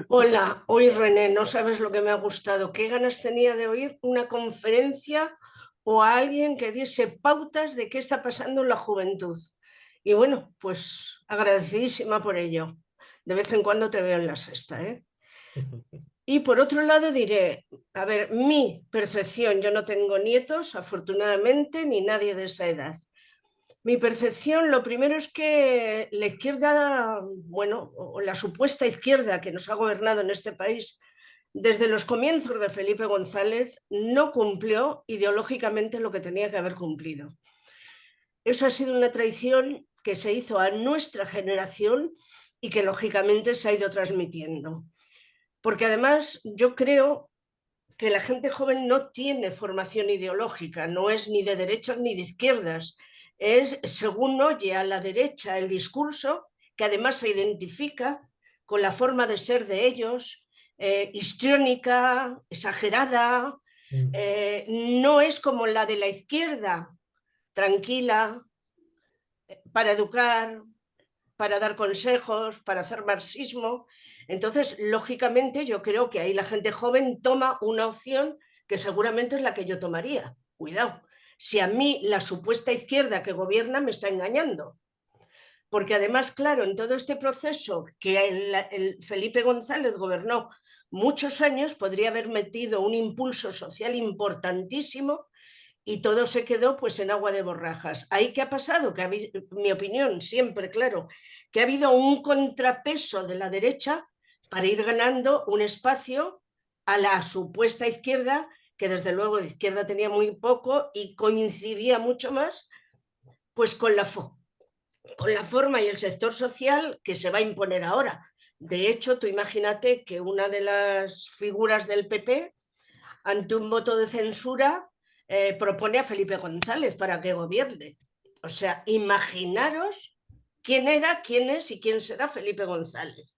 Hola, hoy René, no sabes lo que me ha gustado. Qué ganas tenía de oír una conferencia o a alguien que diese pautas de qué está pasando en la juventud. Y bueno, pues agradecidísima por ello. De vez en cuando te veo en la sexta, ¿eh? Y por otro lado diré, a ver, mi percepción, yo no tengo nietos, afortunadamente, ni nadie de esa edad. Mi percepción, lo primero es que la izquierda, bueno, o la supuesta izquierda que nos ha gobernado en este país desde los comienzos de Felipe González no cumplió ideológicamente lo que tenía que haber cumplido. Eso ha sido una traición que se hizo a nuestra generación y que lógicamente se ha ido transmitiendo. Porque además yo creo que la gente joven no tiene formación ideológica, no es ni de derechas ni de izquierdas, es según oye a la derecha el discurso, que además se identifica con la forma de ser de ellos, histriónica, exagerada, no es como la de la izquierda, tranquila, para educar, para dar consejos, para hacer marxismo. Entonces, lógicamente, yo creo que ahí la gente joven toma una opción que seguramente es la que yo tomaría. Cuidado, si a mí la supuesta izquierda que gobierna me está engañando. Porque además, claro, en todo este proceso que el Felipe González gobernó muchos años, podría haber metido un impulso social importantísimo y todo se quedó pues en agua de borrajas. ¿Ahí qué ha pasado? Que mi opinión siempre, claro, que ha habido un contrapeso de la derecha para ir ganando un espacio a la supuesta izquierda, que desde luego de izquierda tenía muy poco y coincidía mucho más pues con la forma y el sector social que se va a imponer ahora. De hecho, tú imagínate que una de las figuras del PP, ante un voto de censura, propone a Felipe González para que gobierne. O sea, imaginaros quién era, quién es y quién será Felipe González.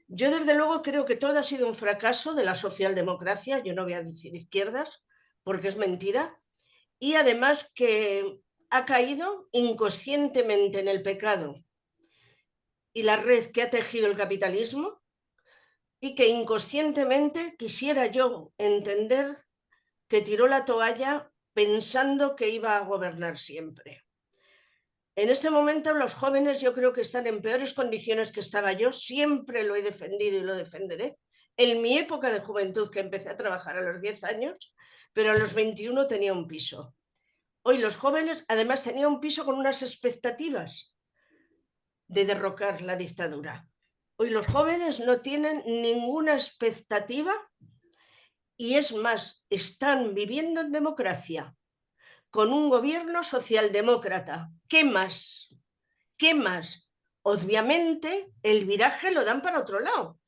Yo desde luego creo que todo ha sido un fracaso de la socialdemocracia, yo no voy a decir izquierdas, porque es mentira, y además que ha caído inconscientemente en el pecado y la red que ha tejido el capitalismo, y que inconscientemente quisiera yo entender que tiró la toalla pensando que iba a gobernar siempre. En este momento los jóvenes yo creo que están en peores condiciones que estaba yo, siempre lo he defendido y lo defenderé. En mi época de juventud, que empecé a trabajar a los 10 años, pero a los 21 tenía un piso. Hoy los jóvenes además tenían un piso con unas expectativas de derrocar la dictadura. Hoy los jóvenes no tienen ninguna expectativa y es más, están viviendo en democracia con un gobierno socialdemócrata. ¿Qué más? ¿Qué más? Obviamente el viraje lo dan para otro lado,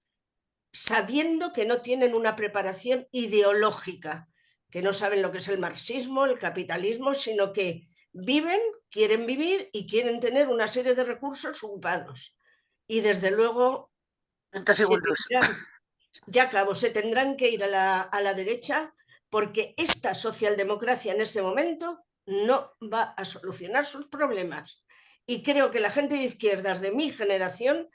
sabiendo que no tienen una preparación ideológica, que no saben lo que es el marxismo, el capitalismo, sino que viven, quieren vivir y quieren tener una serie de recursos ocupados. Y desde luego, ya acabo, se tendrán que ir a la derecha, porque esta socialdemocracia en este momento no va a solucionar sus problemas. Y creo que la gente de izquierdas de mi generación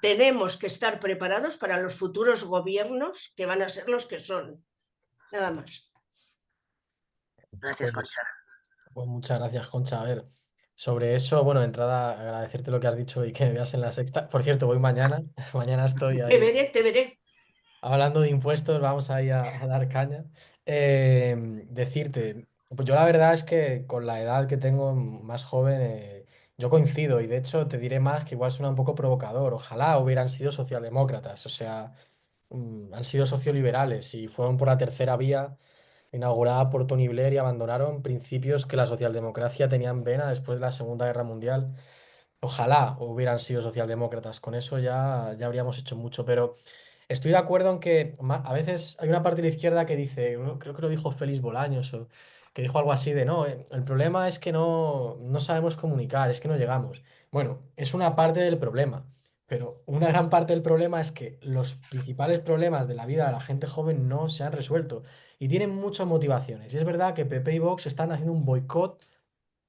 tenemos que estar preparados para los futuros gobiernos que van a ser los que son. Nada más. Gracias, Concha. Pues muchas gracias, Concha. A ver, sobre eso, bueno, de entrada, agradecerte lo que has dicho y que me veas en La Sexta. Por cierto, voy mañana. Mañana estoy ahí. Te veré. Hablando de impuestos, vamos ahí a dar caña. Decirte, pues yo la verdad es que con la edad que tengo más joven, yo coincido y de hecho te diré más que igual suena un poco provocador. Ojalá hubieran sido socialdemócratas, o sea, han sido socioliberales y fueron por la tercera vía inaugurada por Tony Blair y abandonaron principios que la socialdemocracia tenía en vena después de la Segunda Guerra Mundial. Ojalá hubieran sido socialdemócratas, con eso ya habríamos hecho mucho, pero estoy de acuerdo en que a veces hay una parte de la izquierda que dice, creo que lo dijo Félix Bolaños, o que dijo algo así de, no, el problema es que no sabemos comunicar, es que no llegamos. Bueno, es una parte del problema, pero una gran parte del problema es que los principales problemas de la vida de la gente joven no se han resuelto y tienen muchas motivaciones. Y es verdad que PP y Vox están haciendo un boicot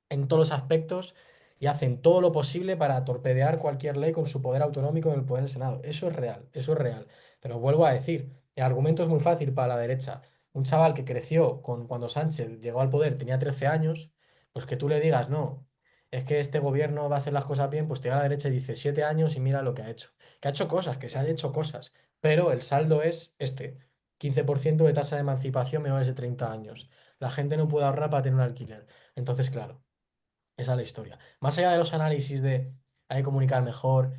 en todos los aspectos y hacen todo lo posible para torpedear cualquier ley con su poder autonómico en el poder del Senado. Eso es real, eso es real. Pero vuelvo a decir, el argumento es muy fácil para la derecha. Un chaval que creció cuando Sánchez llegó al poder, tenía 13 años, pues que tú le digas, no, es que este gobierno va a hacer las cosas bien, pues te llega a la derecha y dice 7 años y mira lo que ha hecho. Que ha hecho cosas, que se han hecho cosas, pero el saldo es este, 15% de tasa de emancipación menores de 30 años. La gente no puede ahorrar para tener un alquiler. Entonces, claro. Esa es la historia. Más allá de los análisis de hay que comunicar mejor,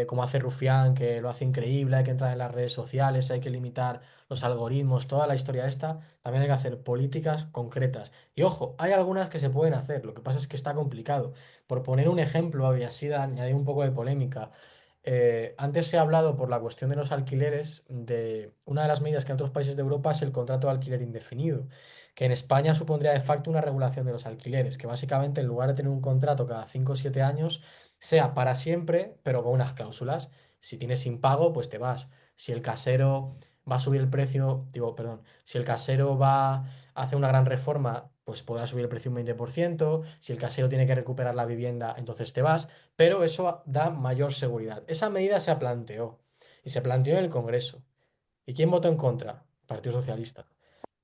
como hace Rufián, que lo hace increíble, hay que entrar en las redes sociales, hay que limitar los algoritmos, toda la historia esta, también hay que hacer políticas concretas. Y ojo, hay algunas que se pueden hacer, lo que pasa es que está complicado. Por poner un ejemplo y así añadir un poco de polémica, antes se ha hablado por la cuestión de los alquileres, de una de las medidas que en otros países de Europa es el contrato de alquiler indefinido, que en España supondría de facto una regulación de los alquileres, que básicamente en lugar de tener un contrato cada 5 o 7 años, sea para siempre, pero con unas cláusulas. Si tienes impago, pues te vas. Si el casero va a subir el precio, digo, perdón, si el casero va a hacer una gran reforma, pues podrá subir el precio un 20%. Si el casero tiene que recuperar la vivienda, entonces te vas. Pero eso da mayor seguridad. Esa medida se planteó y se planteó en el Congreso. ¿Y quién votó en contra? El Partido Socialista.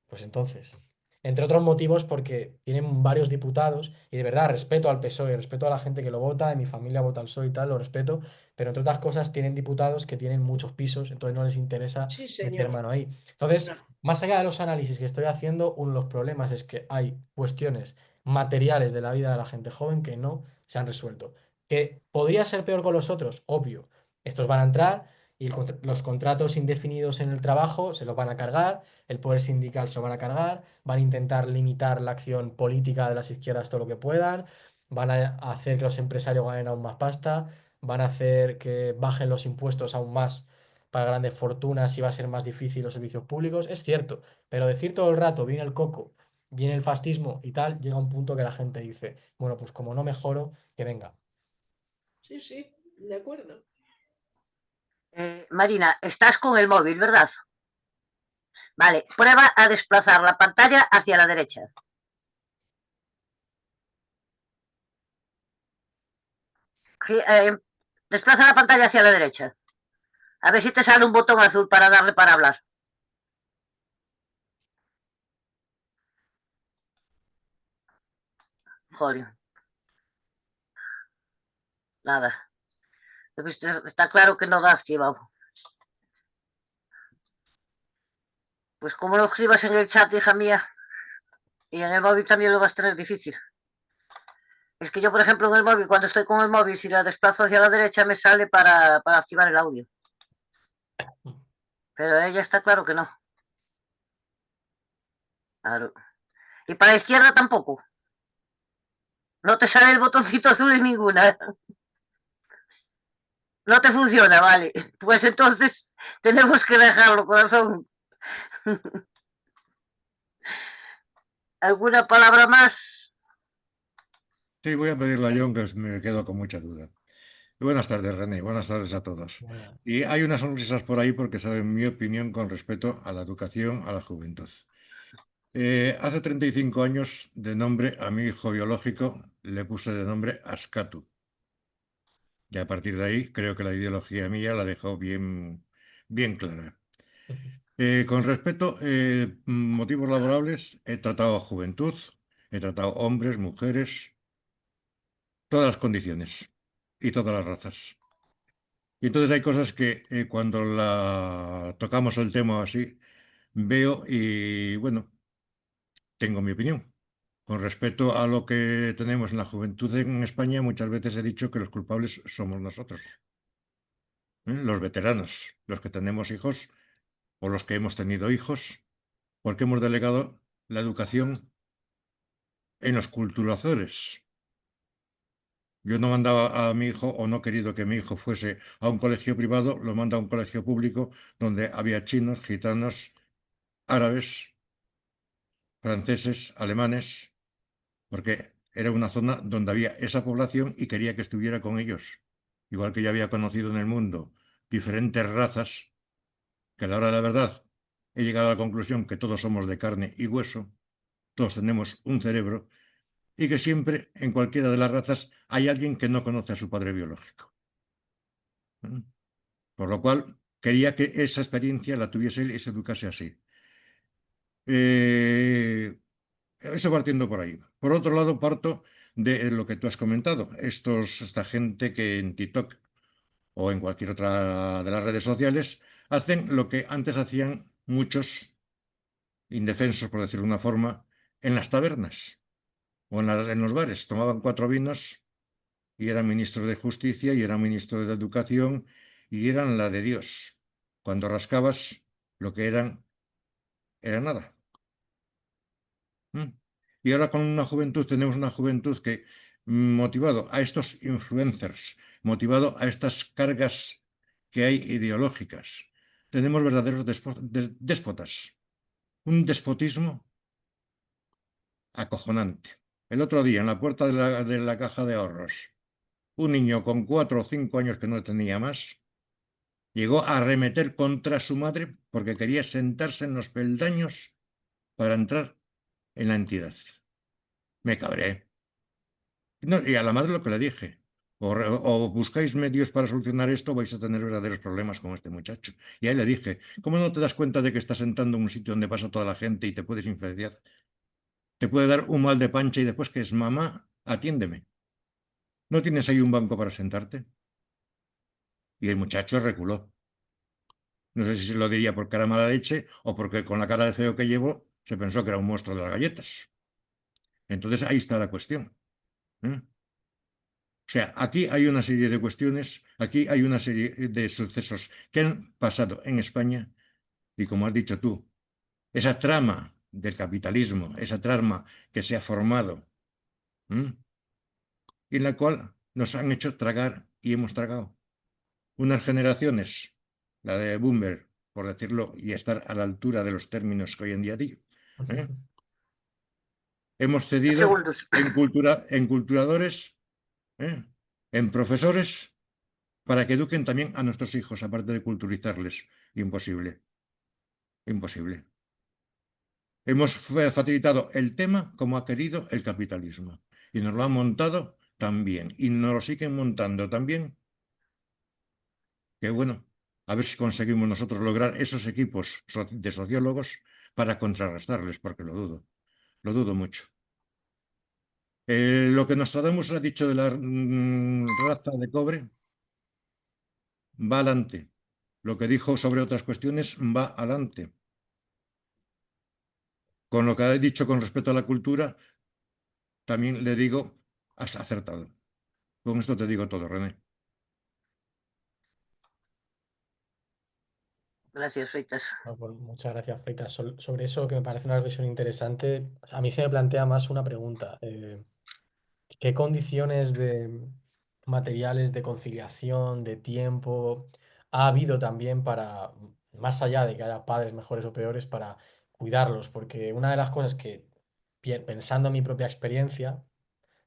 Pues entonces, entre otros motivos porque tienen varios diputados y de verdad respeto al PSOE, respeto a la gente que lo vota, en mi familia vota al PSOE y tal, lo respeto, pero entre otras cosas tienen diputados que tienen muchos pisos, entonces no les interesa Sí, meter señor. mano ahí. Entonces, más allá de los análisis que estoy haciendo, uno de los problemas es que hay cuestiones materiales de la vida de la gente joven que no se han resuelto. ¿Que podría ser peor con los otros? Obvio. Estos van a entrar y los contratos indefinidos en el trabajo se los van a cargar, el poder sindical se lo van a cargar, van a intentar limitar la acción política de las izquierdas todo lo que puedan, van a hacer que los empresarios ganen aún más pasta, van a hacer que bajen los impuestos aún más para grandes fortunas y va a ser más difícil los servicios públicos. Es cierto, pero decir todo el rato, viene el coco, viene el fascismo y tal, llega un punto que la gente dice, bueno, pues como no mejoro, que venga. Sí, sí, de acuerdo. Marina, estás con el móvil, ¿verdad? Vale, prueba a desplazar la pantalla hacia la derecha. Desplaza la pantalla hacia la derecha. A ver si te sale un botón azul para darle para hablar. Joder. Nada. Está claro que no da activado. Pues como lo escribas en el chat, hija mía, y en el móvil también lo vas a tener difícil. Es que yo, por ejemplo, en el móvil, cuando estoy con el móvil, si la desplazo hacia la derecha, me sale para activar el audio. Pero ella está claro que no. Claro. Y para la izquierda tampoco. No te sale el botoncito azul en ninguna. No te funciona, vale. Pues entonces tenemos que dejarlo, corazón. ¿Alguna palabra más? Sí, voy a pedirle a John, que me quedo con mucha duda. Buenas tardes, René. Buenas tardes a todos. Buenas. Y hay unas sonrisas por ahí porque saben mi opinión con respecto a la educación, a la juventud. Hace 35 años, de nombre a mi hijo biológico, le puse de nombre Ascatu. Y a partir de ahí, creo que la ideología mía la dejó bien, bien clara. Con respecto a motivos laborables, he tratado a juventud, he tratado hombres, mujeres, todas las condiciones y todas las razas. Y entonces hay cosas que cuando tocamos el tema así, veo y, bueno, tengo mi opinión. Con respecto a lo que tenemos en la juventud en España, muchas veces he dicho que los culpables somos nosotros, los veteranos, los que tenemos hijos o los que hemos tenido hijos, porque hemos delegado la educación en los culturazores. Yo no mandaba a mi hijo o no he querido que mi hijo fuese a un colegio privado, lo manda a un colegio público donde había chinos, gitanos, árabes, franceses, alemanes, porque era una zona donde había esa población y quería que estuviera con ellos. Igual que yo había conocido en el mundo diferentes razas, que a la hora de la verdad he llegado a la conclusión que todos somos de carne y hueso, todos tenemos un cerebro, y que siempre, en cualquiera de las razas, hay alguien que no conoce a su padre biológico. Por lo cual, quería que esa experiencia la tuviese él y se educase así. Eso partiendo por ahí. Por otro lado, parto de lo que tú has comentado. Esta gente que en TikTok o en cualquier otra de las redes sociales hacen lo que antes hacían muchos indefensos, por decirlo de una forma, en las tabernas o en los bares. Tomaban 4 vinos y era ministro de Justicia, y era ministro de Educación, y eran la de Dios. Cuando rascabas, lo que eran, era nada. Y ahora con una juventud, tenemos una juventud que, motivado a estos influencers, motivado a estas cargas que hay ideológicas, tenemos verdaderos déspotas. Un despotismo acojonante. El otro día, en la puerta de la caja de ahorros, un niño con 4 o 5 años que no tenía más, llegó a arremeter contra su madre porque quería sentarse en los peldaños para entrar en la entidad. Me cabré. No, y a la madre lo que le dije, o buscáis medios para solucionar esto, vais a tener verdaderos problemas con este muchacho. Y ahí le dije, ¿cómo no te das cuenta de que estás sentando en un sitio donde pasa toda la gente y te puedes infectar? Te puede dar un mal de pancha y después que es mamá, atiéndeme. ¿No tienes ahí un banco para sentarte? Y el muchacho reculó. No sé si se lo diría por cara mala leche o porque con la cara de feo que llevo se pensó que era un monstruo de las galletas. Entonces ahí está la cuestión. O sea, aquí hay una serie de cuestiones, aquí hay una serie de sucesos que han pasado en España y, como has dicho tú, esa trama del capitalismo, esa trama que se ha formado, y en la cual nos han hecho tragar y hemos tragado. Unas generaciones, la de Boomer, por decirlo, y estar a la altura de los términos que hoy en día digo, hemos cedido en culturadores, en profesores, para que eduquen también a nuestros hijos, aparte de culturizarles. Imposible. Imposible. Hemos facilitado el tema como ha querido el capitalismo. Y nos lo han montado también. Y nos lo siguen montando también. Que bueno, a ver si conseguimos nosotros lograr esos equipos de sociólogos para contrarrestarles, porque lo dudo. Lo dudo mucho. Lo que Nostradamus ha dicho de la raza de cobre va adelante. Lo que dijo sobre otras cuestiones va adelante. Con lo que ha dicho con respecto a la cultura, también le digo, has acertado. Con esto te digo todo, René. Gracias, Freitas. No, pues muchas gracias, Freitas. Sobre eso, que me parece una reflexión interesante, a mí se me plantea más una pregunta. ¿Qué condiciones de materiales de conciliación, de tiempo, ha habido también para, más allá de que haya padres mejores o peores, para cuidarlos? Porque una de las cosas que, pensando en mi propia experiencia,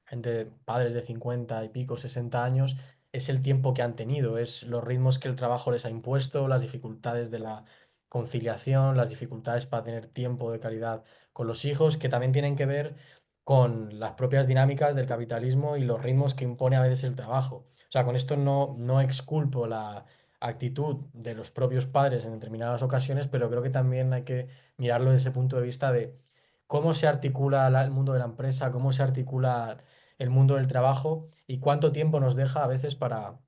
gente, padres de 50 y pico, 60 años, es el tiempo que han tenido, es los ritmos que el trabajo les ha impuesto, las dificultades de la conciliación, las dificultades para tener tiempo de calidad con los hijos, que también tienen que ver con las propias dinámicas del capitalismo y los ritmos que impone a veces el trabajo. O sea, con esto no exculpo la actitud de los propios padres en determinadas ocasiones, pero creo que también hay que mirarlo desde ese punto de vista de cómo se articula el mundo de la empresa, cómo se articula el mundo del trabajo y cuánto tiempo nos deja a veces para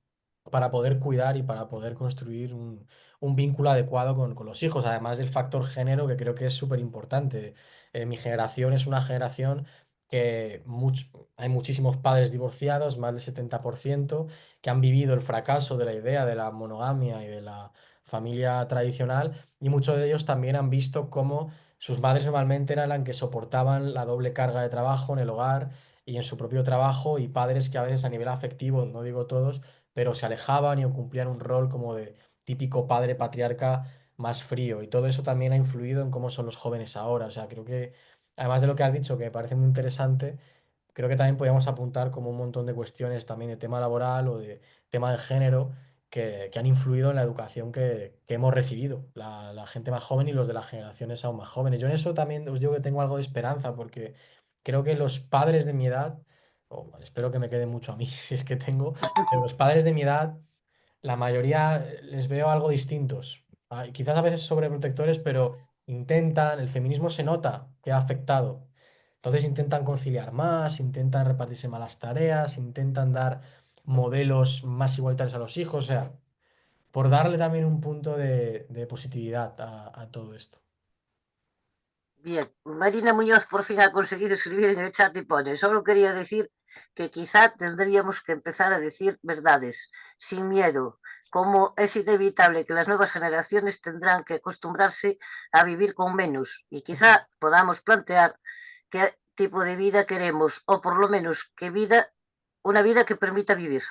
poder cuidar y para poder construir un vínculo adecuado con los hijos, además del factor género, que creo que es súper importante. Mi generación es una generación que hay muchísimos padres divorciados, más del 70%, que han vivido el fracaso de la idea de la monogamia y de la familia tradicional, y muchos de ellos también han visto cómo sus madres normalmente eran las que soportaban la doble carga de trabajo en el hogar y en su propio trabajo, y padres que a veces a nivel afectivo, no digo todos, pero se alejaban y cumplían un rol como de típico padre patriarca más frío. Y todo eso también ha influido en cómo son los jóvenes ahora. O sea, creo que, además de lo que has dicho, que me parece muy interesante, creo que también podríamos apuntar como un montón de cuestiones también de tema laboral o de tema de género que han influido en la educación que hemos recibido, la gente más joven y los de las generaciones aún más jóvenes. Yo en eso también os digo que tengo algo de esperanza, porque creo que los padres de mi edad, o espero que me quede mucho a mí si es que tengo, pero los padres de mi edad, la mayoría les veo algo distintos. Quizás a veces sobreprotectores, pero intentan, el feminismo se nota que ha afectado. Entonces intentan conciliar más, intentan repartirse más las tareas, intentan dar modelos más igualitarios a los hijos, o sea, por darle también un punto de positividad a todo esto. Bien, Marina Muñoz por fin ha conseguido escribir en el chat y pone, solo quería decir que quizá tendríamos que empezar a decir verdades sin miedo, como es inevitable que las nuevas generaciones tendrán que acostumbrarse a vivir con menos y quizá podamos plantear qué tipo de vida queremos o por lo menos una vida que permita vivir.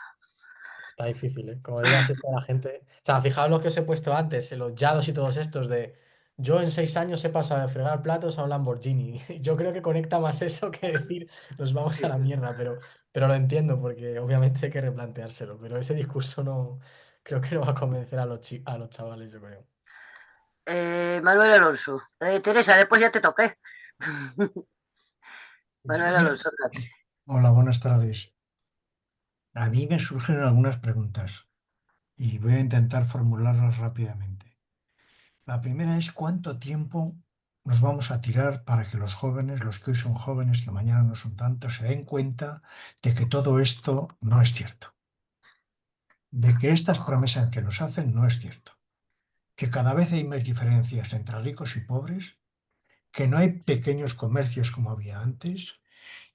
Está difícil, ¿eh? Como digas esto a la gente. O sea, fijaos lo que os he puesto antes, en los Yados y todos estos de yo en 6 años he pasado de fregar platos a un Lamborghini. Yo creo que conecta más eso que decir nos vamos a la mierda, pero lo entiendo porque obviamente hay que replanteárselo. Pero ese discurso no creo que no va a convencer a a los chavales, yo creo. Manuel Alonso. Teresa, después ya te toqué. Manuel Mira, Alonso. hola, buenas tardes. A mí me surgen algunas preguntas y voy a intentar formularlas rápidamente. La primera es ¿cuánto tiempo nos vamos a tirar para que los jóvenes, los que hoy son jóvenes, que mañana no son tantos, se den cuenta de que todo esto no es cierto? De que estas promesas que nos hacen no es cierto. Que cada vez hay más diferencias entre ricos y pobres, que no hay pequeños comercios como había antes,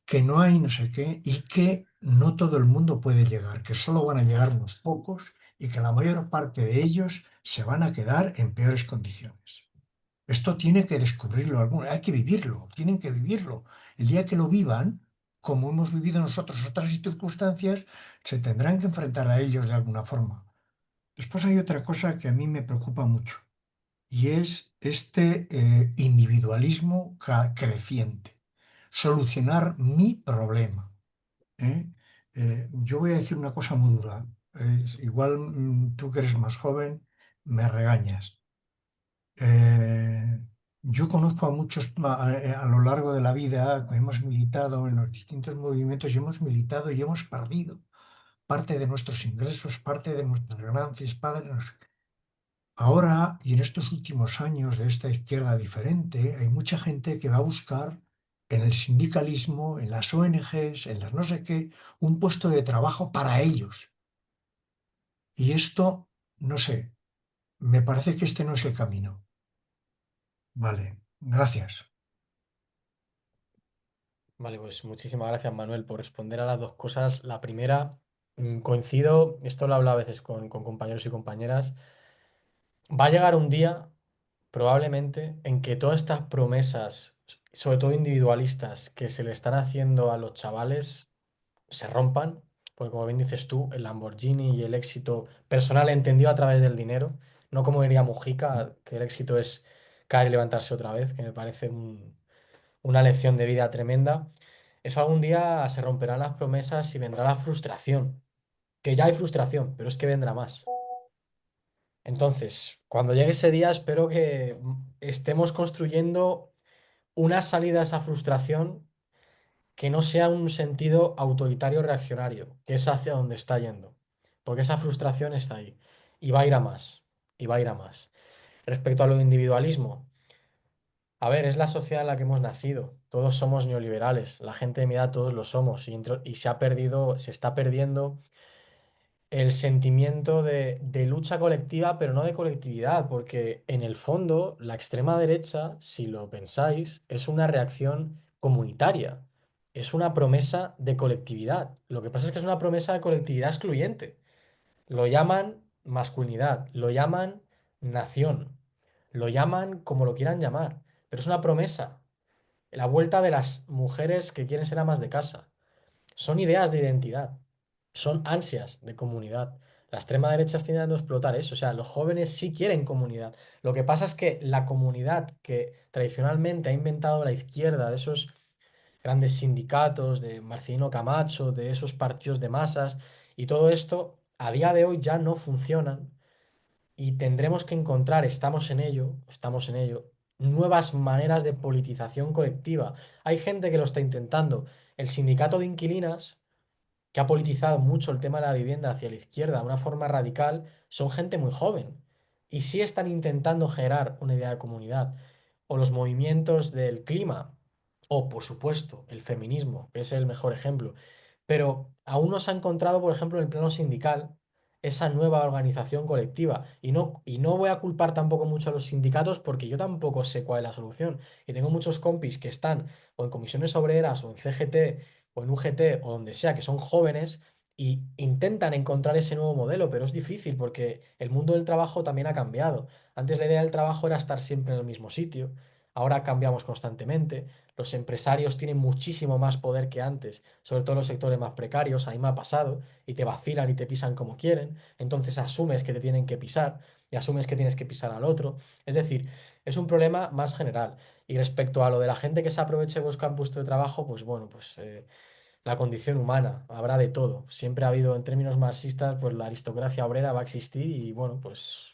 que no hay no sé qué y que no todo el mundo puede llegar, que solo van a llegar unos pocos y que la mayor parte de ellos se van a quedar en peores condiciones. Esto tiene que descubrirlo hay que vivirlo, tienen que vivirlo. El día que lo vivan, como hemos vivido nosotros otras circunstancias, se tendrán que enfrentar a ellos de alguna forma. Después hay otra cosa que a mí me preocupa mucho y es este individualismo creciente. Solucionar mi problema. ¿Eh? Yo voy a decir una cosa muy dura. Igual tú que eres más joven me regañas. Yo conozco a muchos a lo largo de la vida, hemos militado en los distintos movimientos y hemos militado y hemos perdido parte de nuestros ingresos, parte de nuestras ganancias, Ahora y en estos últimos años de esta izquierda diferente, hay mucha gente que va a buscar en el sindicalismo, en las ONGs, en las no sé qué, un puesto de trabajo para ellos. Y esto, no sé, me parece que este no es el camino. Vale, gracias. Vale, pues muchísimas gracias, Manuel, por responder a las dos cosas. La primera, coincido, esto lo hablo a veces con compañeros y compañeras. Va a llegar un día, probablemente, en que todas estas promesas, sobre todo individualistas, que se le están haciendo a los chavales, se rompan, porque como bien dices tú, el Lamborghini y el éxito personal entendido a través del dinero, no como diría Mujica, que el éxito es caer y levantarse otra vez, que me parece una lección de vida tremenda. Eso algún día se romperán las promesas y vendrá la frustración, que ya hay frustración, pero es que vendrá más. Entonces, cuando llegue ese día, espero que estemos construyendo una salida a esa frustración que no sea un sentido autoritario reaccionario, que es hacia donde está yendo, porque esa frustración está ahí y va a ir a más, y va a ir a más. Respecto a lo de individualismo, a ver, es la sociedad en la que hemos nacido, todos somos neoliberales, la gente de mi edad todos lo somos y se está perdiendo el sentimiento de lucha colectiva, pero no de colectividad, porque en el fondo la extrema derecha, si lo pensáis, es una reacción comunitaria, es una promesa de colectividad. Lo que pasa es que es una promesa de colectividad excluyente. Lo llaman masculinidad, lo llaman nación, lo llaman como lo quieran llamar, pero es una promesa. La vuelta de las mujeres que quieren ser amas de casa. Son ideas de identidad, son ansias de comunidad. La extrema derecha está intentando explotar eso. O sea, los jóvenes sí quieren comunidad. Lo que pasa es que la comunidad que tradicionalmente ha inventado la izquierda, de esos grandes sindicatos, de Marcelino Camacho, de esos partidos de masas, y todo esto, a día de hoy ya no funcionan y tendremos que encontrar, estamos en ello, nuevas maneras de politización colectiva. Hay gente que lo está intentando. El sindicato de inquilinas que ha politizado mucho el tema de la vivienda hacia la izquierda de una forma radical, son gente muy joven. Y sí están intentando generar una idea de comunidad. O los movimientos del clima, o por supuesto el feminismo, que es el mejor ejemplo. Pero aún no se ha encontrado, por ejemplo, en el plano sindical, esa nueva organización colectiva. Y no voy a culpar tampoco mucho a los sindicatos porque yo tampoco sé cuál es la solución. Y tengo muchos compis que están o en comisiones obreras o en CGT o en UGT o donde sea, que son jóvenes y intentan encontrar ese nuevo modelo, pero es difícil porque el mundo del trabajo también ha cambiado. Antes la idea del trabajo era estar siempre en el mismo sitio, ahora cambiamos constantemente. Los empresarios tienen muchísimo más poder que antes, sobre todo en los sectores más precarios. A mí me ha pasado y te vacilan y te pisan como quieren. Entonces asumes que te tienen que pisar y asumes que tienes que pisar al otro. Es decir, es un problema más general. Y respecto a lo de la gente que se aproveche y busca un puesto de trabajo, pues bueno, pues la condición humana, habrá de todo. Siempre ha habido, en términos marxistas, pues la aristocracia obrera va a existir y bueno, pues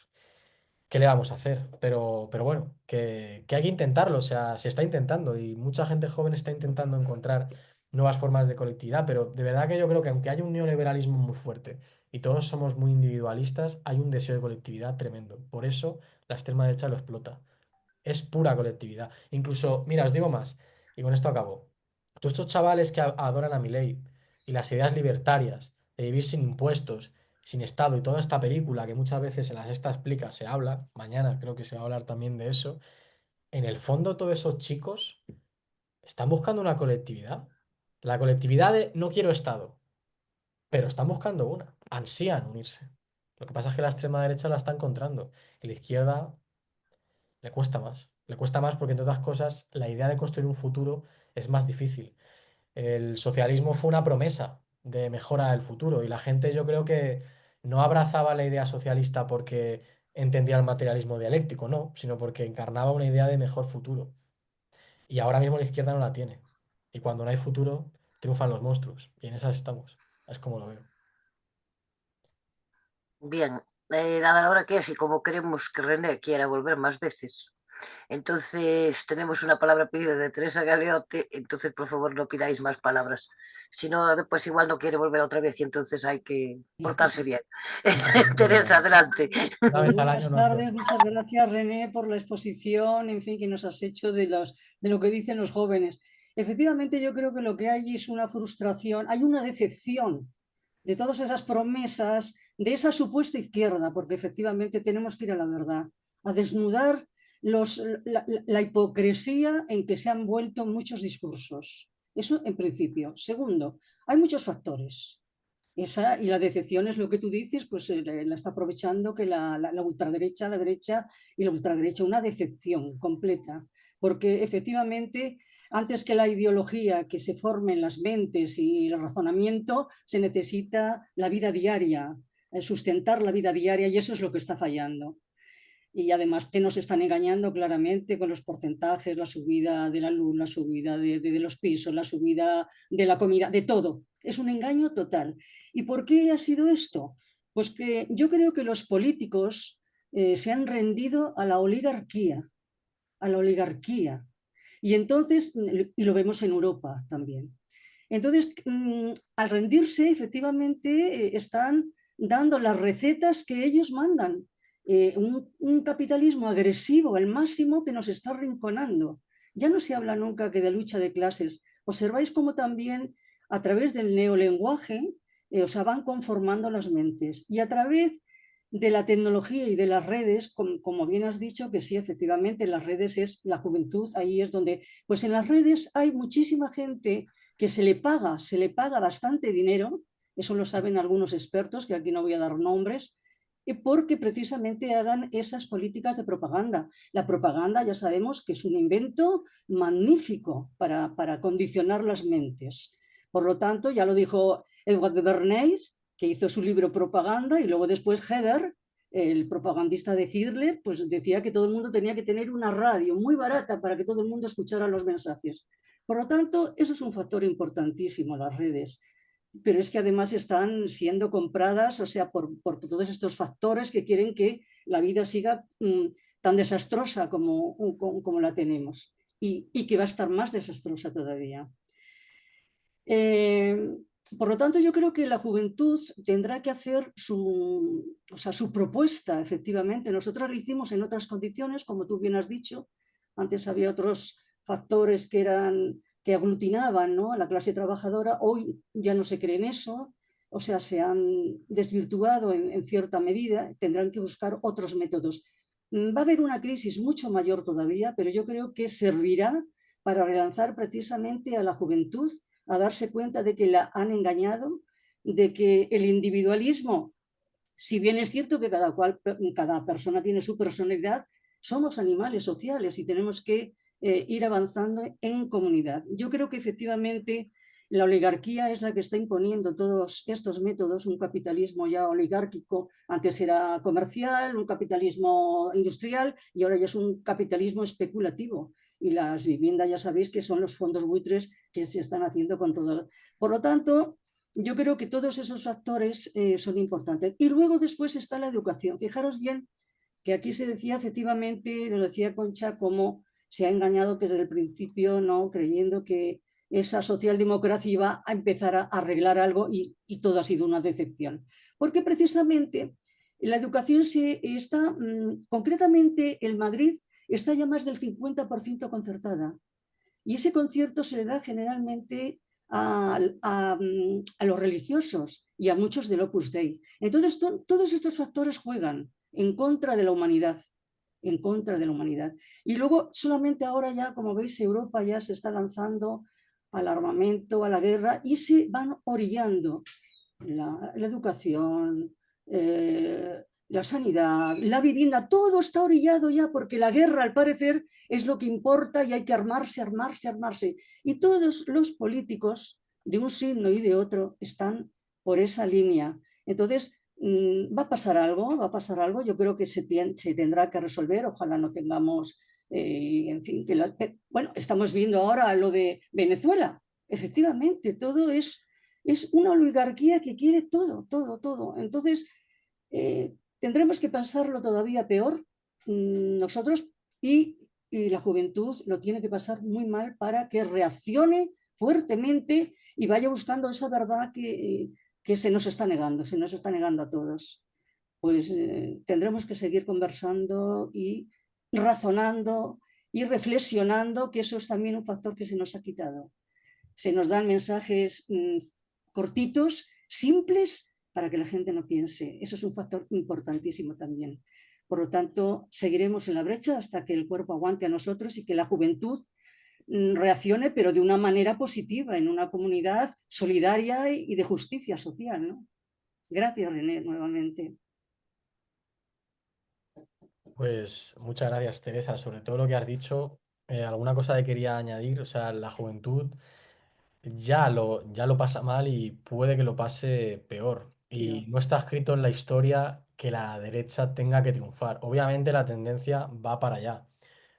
¿qué le vamos a hacer? Pero bueno, que hay que intentarlo, o sea, se está intentando y mucha gente joven está intentando encontrar nuevas formas de colectividad, pero de verdad que yo creo que aunque haya un neoliberalismo muy fuerte y todos somos muy individualistas, hay un deseo de colectividad tremendo. Por eso la extrema derecha lo explota. Es pura colectividad. Incluso, mira, os digo más, y con esto acabo. Todos estos chavales que adoran a Milei y las ideas libertarias de vivir sin impuestos, sin Estado y toda esta película que muchas veces en la Sexta Explica se habla, mañana creo que se va a hablar también de eso, en el fondo todos esos chicos están buscando una colectividad. La colectividad de no quiero Estado, pero están buscando una, ansían unirse. Lo que pasa es que la extrema derecha la está encontrando y la izquierda le cuesta más. Le cuesta más porque, entre otras cosas, la idea de construir un futuro es más difícil. El socialismo fue una promesa de mejora del futuro y la gente yo creo que no abrazaba la idea socialista porque entendía el materialismo dialéctico, no, sino porque encarnaba una idea de mejor futuro. Y ahora mismo la izquierda no la tiene. Y cuando no hay futuro, triunfan los monstruos. Y en esas estamos. Es como lo veo. Bien, dada la hora que es y como queremos que René quiera volver más veces, entonces tenemos una palabra pedida de Teresa Galeote, entonces por favor no pidáis más palabras. Si no, después igual no quiere volver otra vez y entonces hay que portarse bien. Teresa, adelante. Una vez al año Buenas no hace. tardes, muchas gracias René por la exposición, en fin, que nos has hecho de lo que dicen los jóvenes. Efectivamente, yo creo que lo que hay es una frustración, hay una decepción de todas esas promesas, de esa supuesta izquierda, porque efectivamente tenemos que ir a la verdad, a desnudar la hipocresía en que se han vuelto muchos discursos. Eso en principio. Segundo, hay muchos factores. Y la decepción es lo que tú dices, pues la está aprovechando que la ultraderecha, la derecha y la ultraderecha, una decepción completa, porque efectivamente antes que la ideología que se forme en las mentes y el razonamiento, se necesita la vida diaria, sustentar la vida diaria y eso es lo que está fallando. Y además que nos están engañando claramente con los porcentajes, la subida de la luz, la subida de los pisos, la subida de la comida, de todo. Es un engaño total. ¿Y por qué ha sido esto? Pues que yo creo que los políticos se han rendido a la oligarquía, a la oligarquía. Y entonces, y lo vemos en Europa también. Entonces, al rendirse, efectivamente, están dando las recetas que ellos mandan. Un capitalismo agresivo al máximo que nos está arrinconando. Ya no se habla nunca que de lucha de clases. Observáis cómo también a través del neolenguaje o sea, van conformando las mentes y a través de la tecnología y de las redes, como bien has dicho, que sí, efectivamente, las redes es la juventud, ahí es donde, pues en las redes hay muchísima gente que se le paga bastante dinero, eso lo saben algunos expertos, que aquí no voy a dar nombres, porque precisamente hagan esas políticas de propaganda. La propaganda ya sabemos que es un invento magnífico para condicionar las mentes. Por lo tanto, ya lo dijo Edward de Bernays, que hizo su libro Propaganda, y luego después Heber, el propagandista de Hitler, pues decía que todo el mundo tenía que tener una radio muy barata para que todo el mundo escuchara los mensajes. Por lo tanto, eso es un factor importantísimo, las redes. Pero es que además están siendo compradas, o sea, por todos estos factores que quieren que la vida siga tan desastrosa como la tenemos y que va a estar más desastrosa todavía. Por lo tanto, yo creo que la juventud tendrá que hacer su propuesta, efectivamente. Nosotros lo hicimos en otras condiciones, como tú bien has dicho. Antes había otros factores que aglutinaban, ¿no?, a la clase trabajadora. Hoy ya no se cree en eso, o sea, se han desvirtuado en cierta medida. Tendrán que buscar otros métodos. Va a haber una crisis mucho mayor todavía, pero yo creo que servirá para relanzar precisamente a la juventud a darse cuenta de que la han engañado, de que el individualismo, si bien es cierto que cada persona tiene su personalidad, somos animales sociales y tenemos que ir avanzando en comunidad. Yo creo que efectivamente la oligarquía es la que está imponiendo todos estos métodos, un capitalismo ya oligárquico, antes era comercial, un capitalismo industrial y ahora ya es un capitalismo especulativo. Y las viviendas ya sabéis que son los fondos buitres que se están haciendo con todo. Por lo tanto, yo creo que todos esos factores son importantes. Y luego después está la educación. Fijaros bien que aquí se decía efectivamente, lo decía Concha, cómo se ha engañado desde el principio, ¿no? Creyendo que esa socialdemocracia iba a empezar a arreglar algo y todo ha sido una decepción. Porque precisamente la educación está, concretamente en Madrid, está ya más del 50% concertada. Y ese concierto se le da generalmente a los religiosos y a muchos del Opus Dei. Entonces, todos estos factores juegan en contra de la humanidad, en contra de la humanidad. Y luego, solamente ahora ya, como veis, Europa ya se está lanzando al armamento, a la guerra, y se van orillando la educación, la sanidad, la vivienda, todo está orillado ya porque la guerra, al parecer, es lo que importa y hay que armarse, armarse, armarse. Y todos los políticos de un signo y de otro están por esa línea. Entonces, va a pasar algo, yo creo que se tendrá que resolver, ojalá no tengamos, en fin, bueno, estamos viendo ahora lo de Venezuela, efectivamente, todo es una oligarquía que quiere todo, todo, todo. Entonces, tendremos que pensarlo todavía peor nosotros y la juventud lo tiene que pasar muy mal para que reaccione fuertemente y vaya buscando esa verdad que se nos está negando a todos. Pues tendremos que seguir conversando y razonando y reflexionando, que eso es también un factor que se nos ha quitado. Se nos dan mensajes cortitos, simples, para que la gente no piense. Eso es un factor importantísimo también. Por lo tanto, seguiremos en la brecha hasta que el cuerpo aguante a nosotros y que la juventud reaccione, pero de una manera positiva, en una comunidad solidaria y de justicia social, ¿no? Gracias, René, nuevamente. Pues muchas gracias, Teresa. Sobre todo lo que has dicho, alguna cosa que quería añadir, o sea, la juventud ya lo pasa mal y puede que lo pase peor. Y no está escrito en la historia que la derecha tenga que triunfar. Obviamente la tendencia va para allá.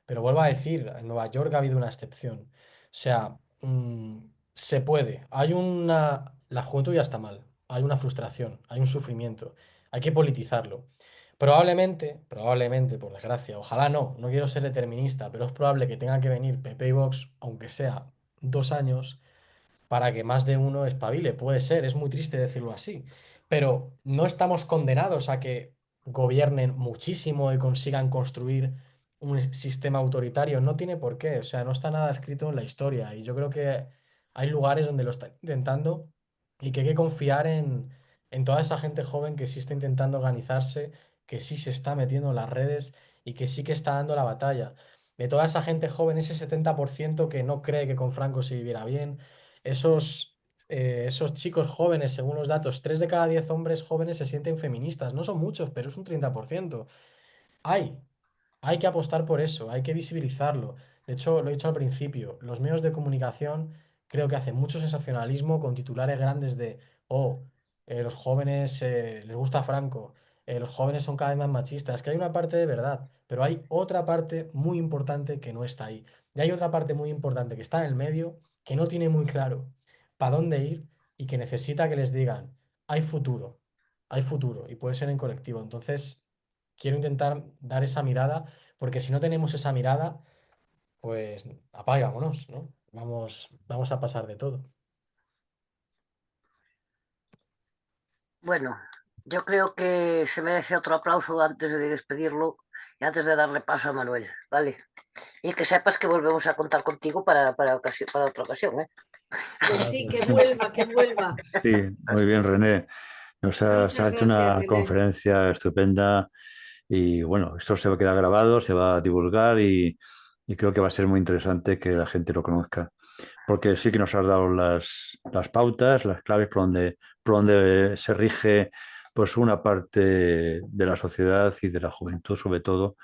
Pero vuelvo a decir, en Nueva York ha habido una excepción. O sea, se puede. La juventud ya está mal. Hay una frustración, hay un sufrimiento. Hay que politizarlo. Probablemente, por desgracia, ojalá no quiero ser determinista, pero es probable que tenga que venir PP y Vox, aunque sea 2 años, para que más de uno espabile. Puede ser, es muy triste decirlo así, pero no estamos condenados a que gobiernen muchísimo y consigan construir un sistema autoritario. No tiene por qué, o sea, no está nada escrito en la historia y yo creo que hay lugares donde lo están intentando y que hay que confiar en toda esa gente joven que sí está intentando organizarse, que sí se está metiendo en las redes y que sí que está dando la batalla. De toda esa gente joven, ese 70% que no cree que con Franco se viviera bien, esos chicos jóvenes, según los datos, 3 de cada 10 hombres jóvenes se sienten feministas. No son muchos, pero es un 30%. Hay que apostar por eso, hay que visibilizarlo. De hecho, lo he dicho al principio, los medios de comunicación creo que hacen mucho sensacionalismo con titulares grandes de, los jóvenes les gusta Franco, los jóvenes son cada vez más machistas, que hay una parte de verdad, pero hay otra parte muy importante que no está ahí. Y hay otra parte muy importante que está en el medio, que no tiene muy claro para dónde ir y que necesita que les digan, hay futuro y puede ser en colectivo. Entonces, quiero intentar dar esa mirada, porque si no tenemos esa mirada, pues apaga y vámonos, ¿no? Vamos a pasar de todo. Bueno, yo creo que se merece otro aplauso antes de despedirlo y antes de darle paso a Manuel, ¿vale? Y que sepas que volvemos a contar contigo para otra ocasión, ¿eh? Pues sí, que vuelva, que vuelva. Sí, muy bien, René. Nos has hecho una conferencia estupenda y bueno, esto se va a quedar grabado, se va a divulgar y creo que va a ser muy interesante que la gente lo conozca. porque sí que nos has dado las pautas, las claves por donde se rige pues una parte de la sociedad y de la juventud sobre todo.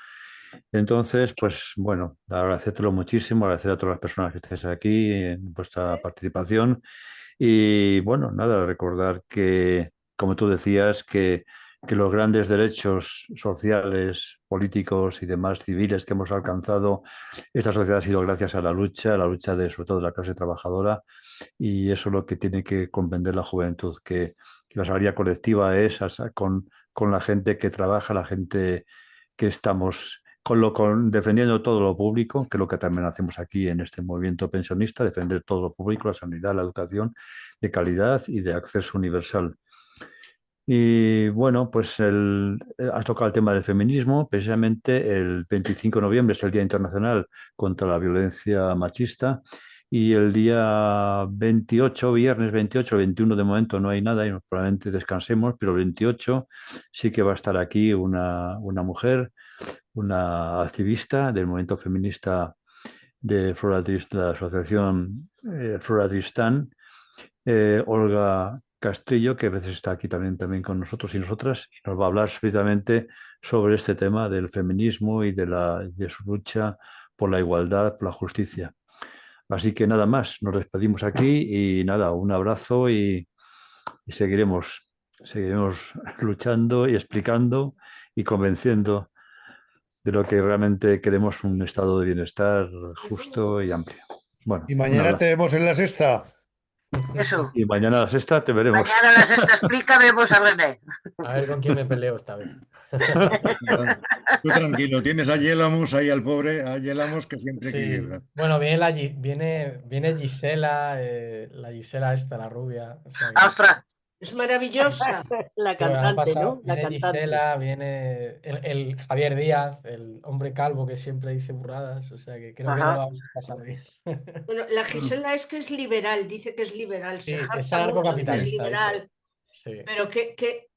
Entonces, pues bueno, agradecértelo muchísimo, agradecer a todas las personas que estéis aquí en vuestra participación y bueno, nada, recordar que, como tú decías, que los grandes derechos sociales, políticos y demás civiles que hemos alcanzado, esta sociedad ha sido gracias a la lucha de sobre todo de la clase trabajadora, y eso es lo que tiene que comprender la juventud, que la salida colectiva es con la gente que trabaja, la gente que estamos defendiendo todo lo público, que es lo que también hacemos aquí en este movimiento pensionista, defender todo lo público, la sanidad, la educación de calidad y de acceso universal. Y bueno, pues has tocado el tema del feminismo. Precisamente el 25 de noviembre es el Día Internacional contra la Violencia Machista y el día 28, viernes 28, 21 de momento no hay nada y probablemente descansemos, pero el 28 sí que va a estar aquí una mujer, una activista del movimiento feminista de Flora Tristán, de la asociación Flora Tristán, Olga Castillo, que a veces está aquí también con nosotros y nosotras, y nos va a hablar precisamente sobre este tema del feminismo y de su lucha por la igualdad, por la justicia. Así que nada más, nos despedimos aquí y nada, un abrazo y seguiremos luchando y explicando y convenciendo de lo que realmente queremos, un estado de bienestar justo y amplio. Bueno, y mañana te vemos en la sexta. Eso. Y mañana a la sexta te veremos. Mañana a la sexta explica, vemos a René. A ver con quién me peleo esta vez. Tú tranquilo, tienes a Yelamus ahí al pobre, a Yelamus que siempre Sí. equilibra. Bueno, viene Gisela, la Gisela esta, la rubia. O sea que- ¡Ostras! Es maravillosa. La Sí, bueno, han cantante, pasado- ¿no? La viene cantante. Gisela, viene el Javier Díaz, el hombre calvo que siempre dice burradas, o sea que creo que no Ajá. lo vamos a pasar bien. Bueno, la Gisela es que es liberal, dice que es liberal, Sí, se es jacta mucho de que es anarcocapitalista, dice. liberal, Sí. pero que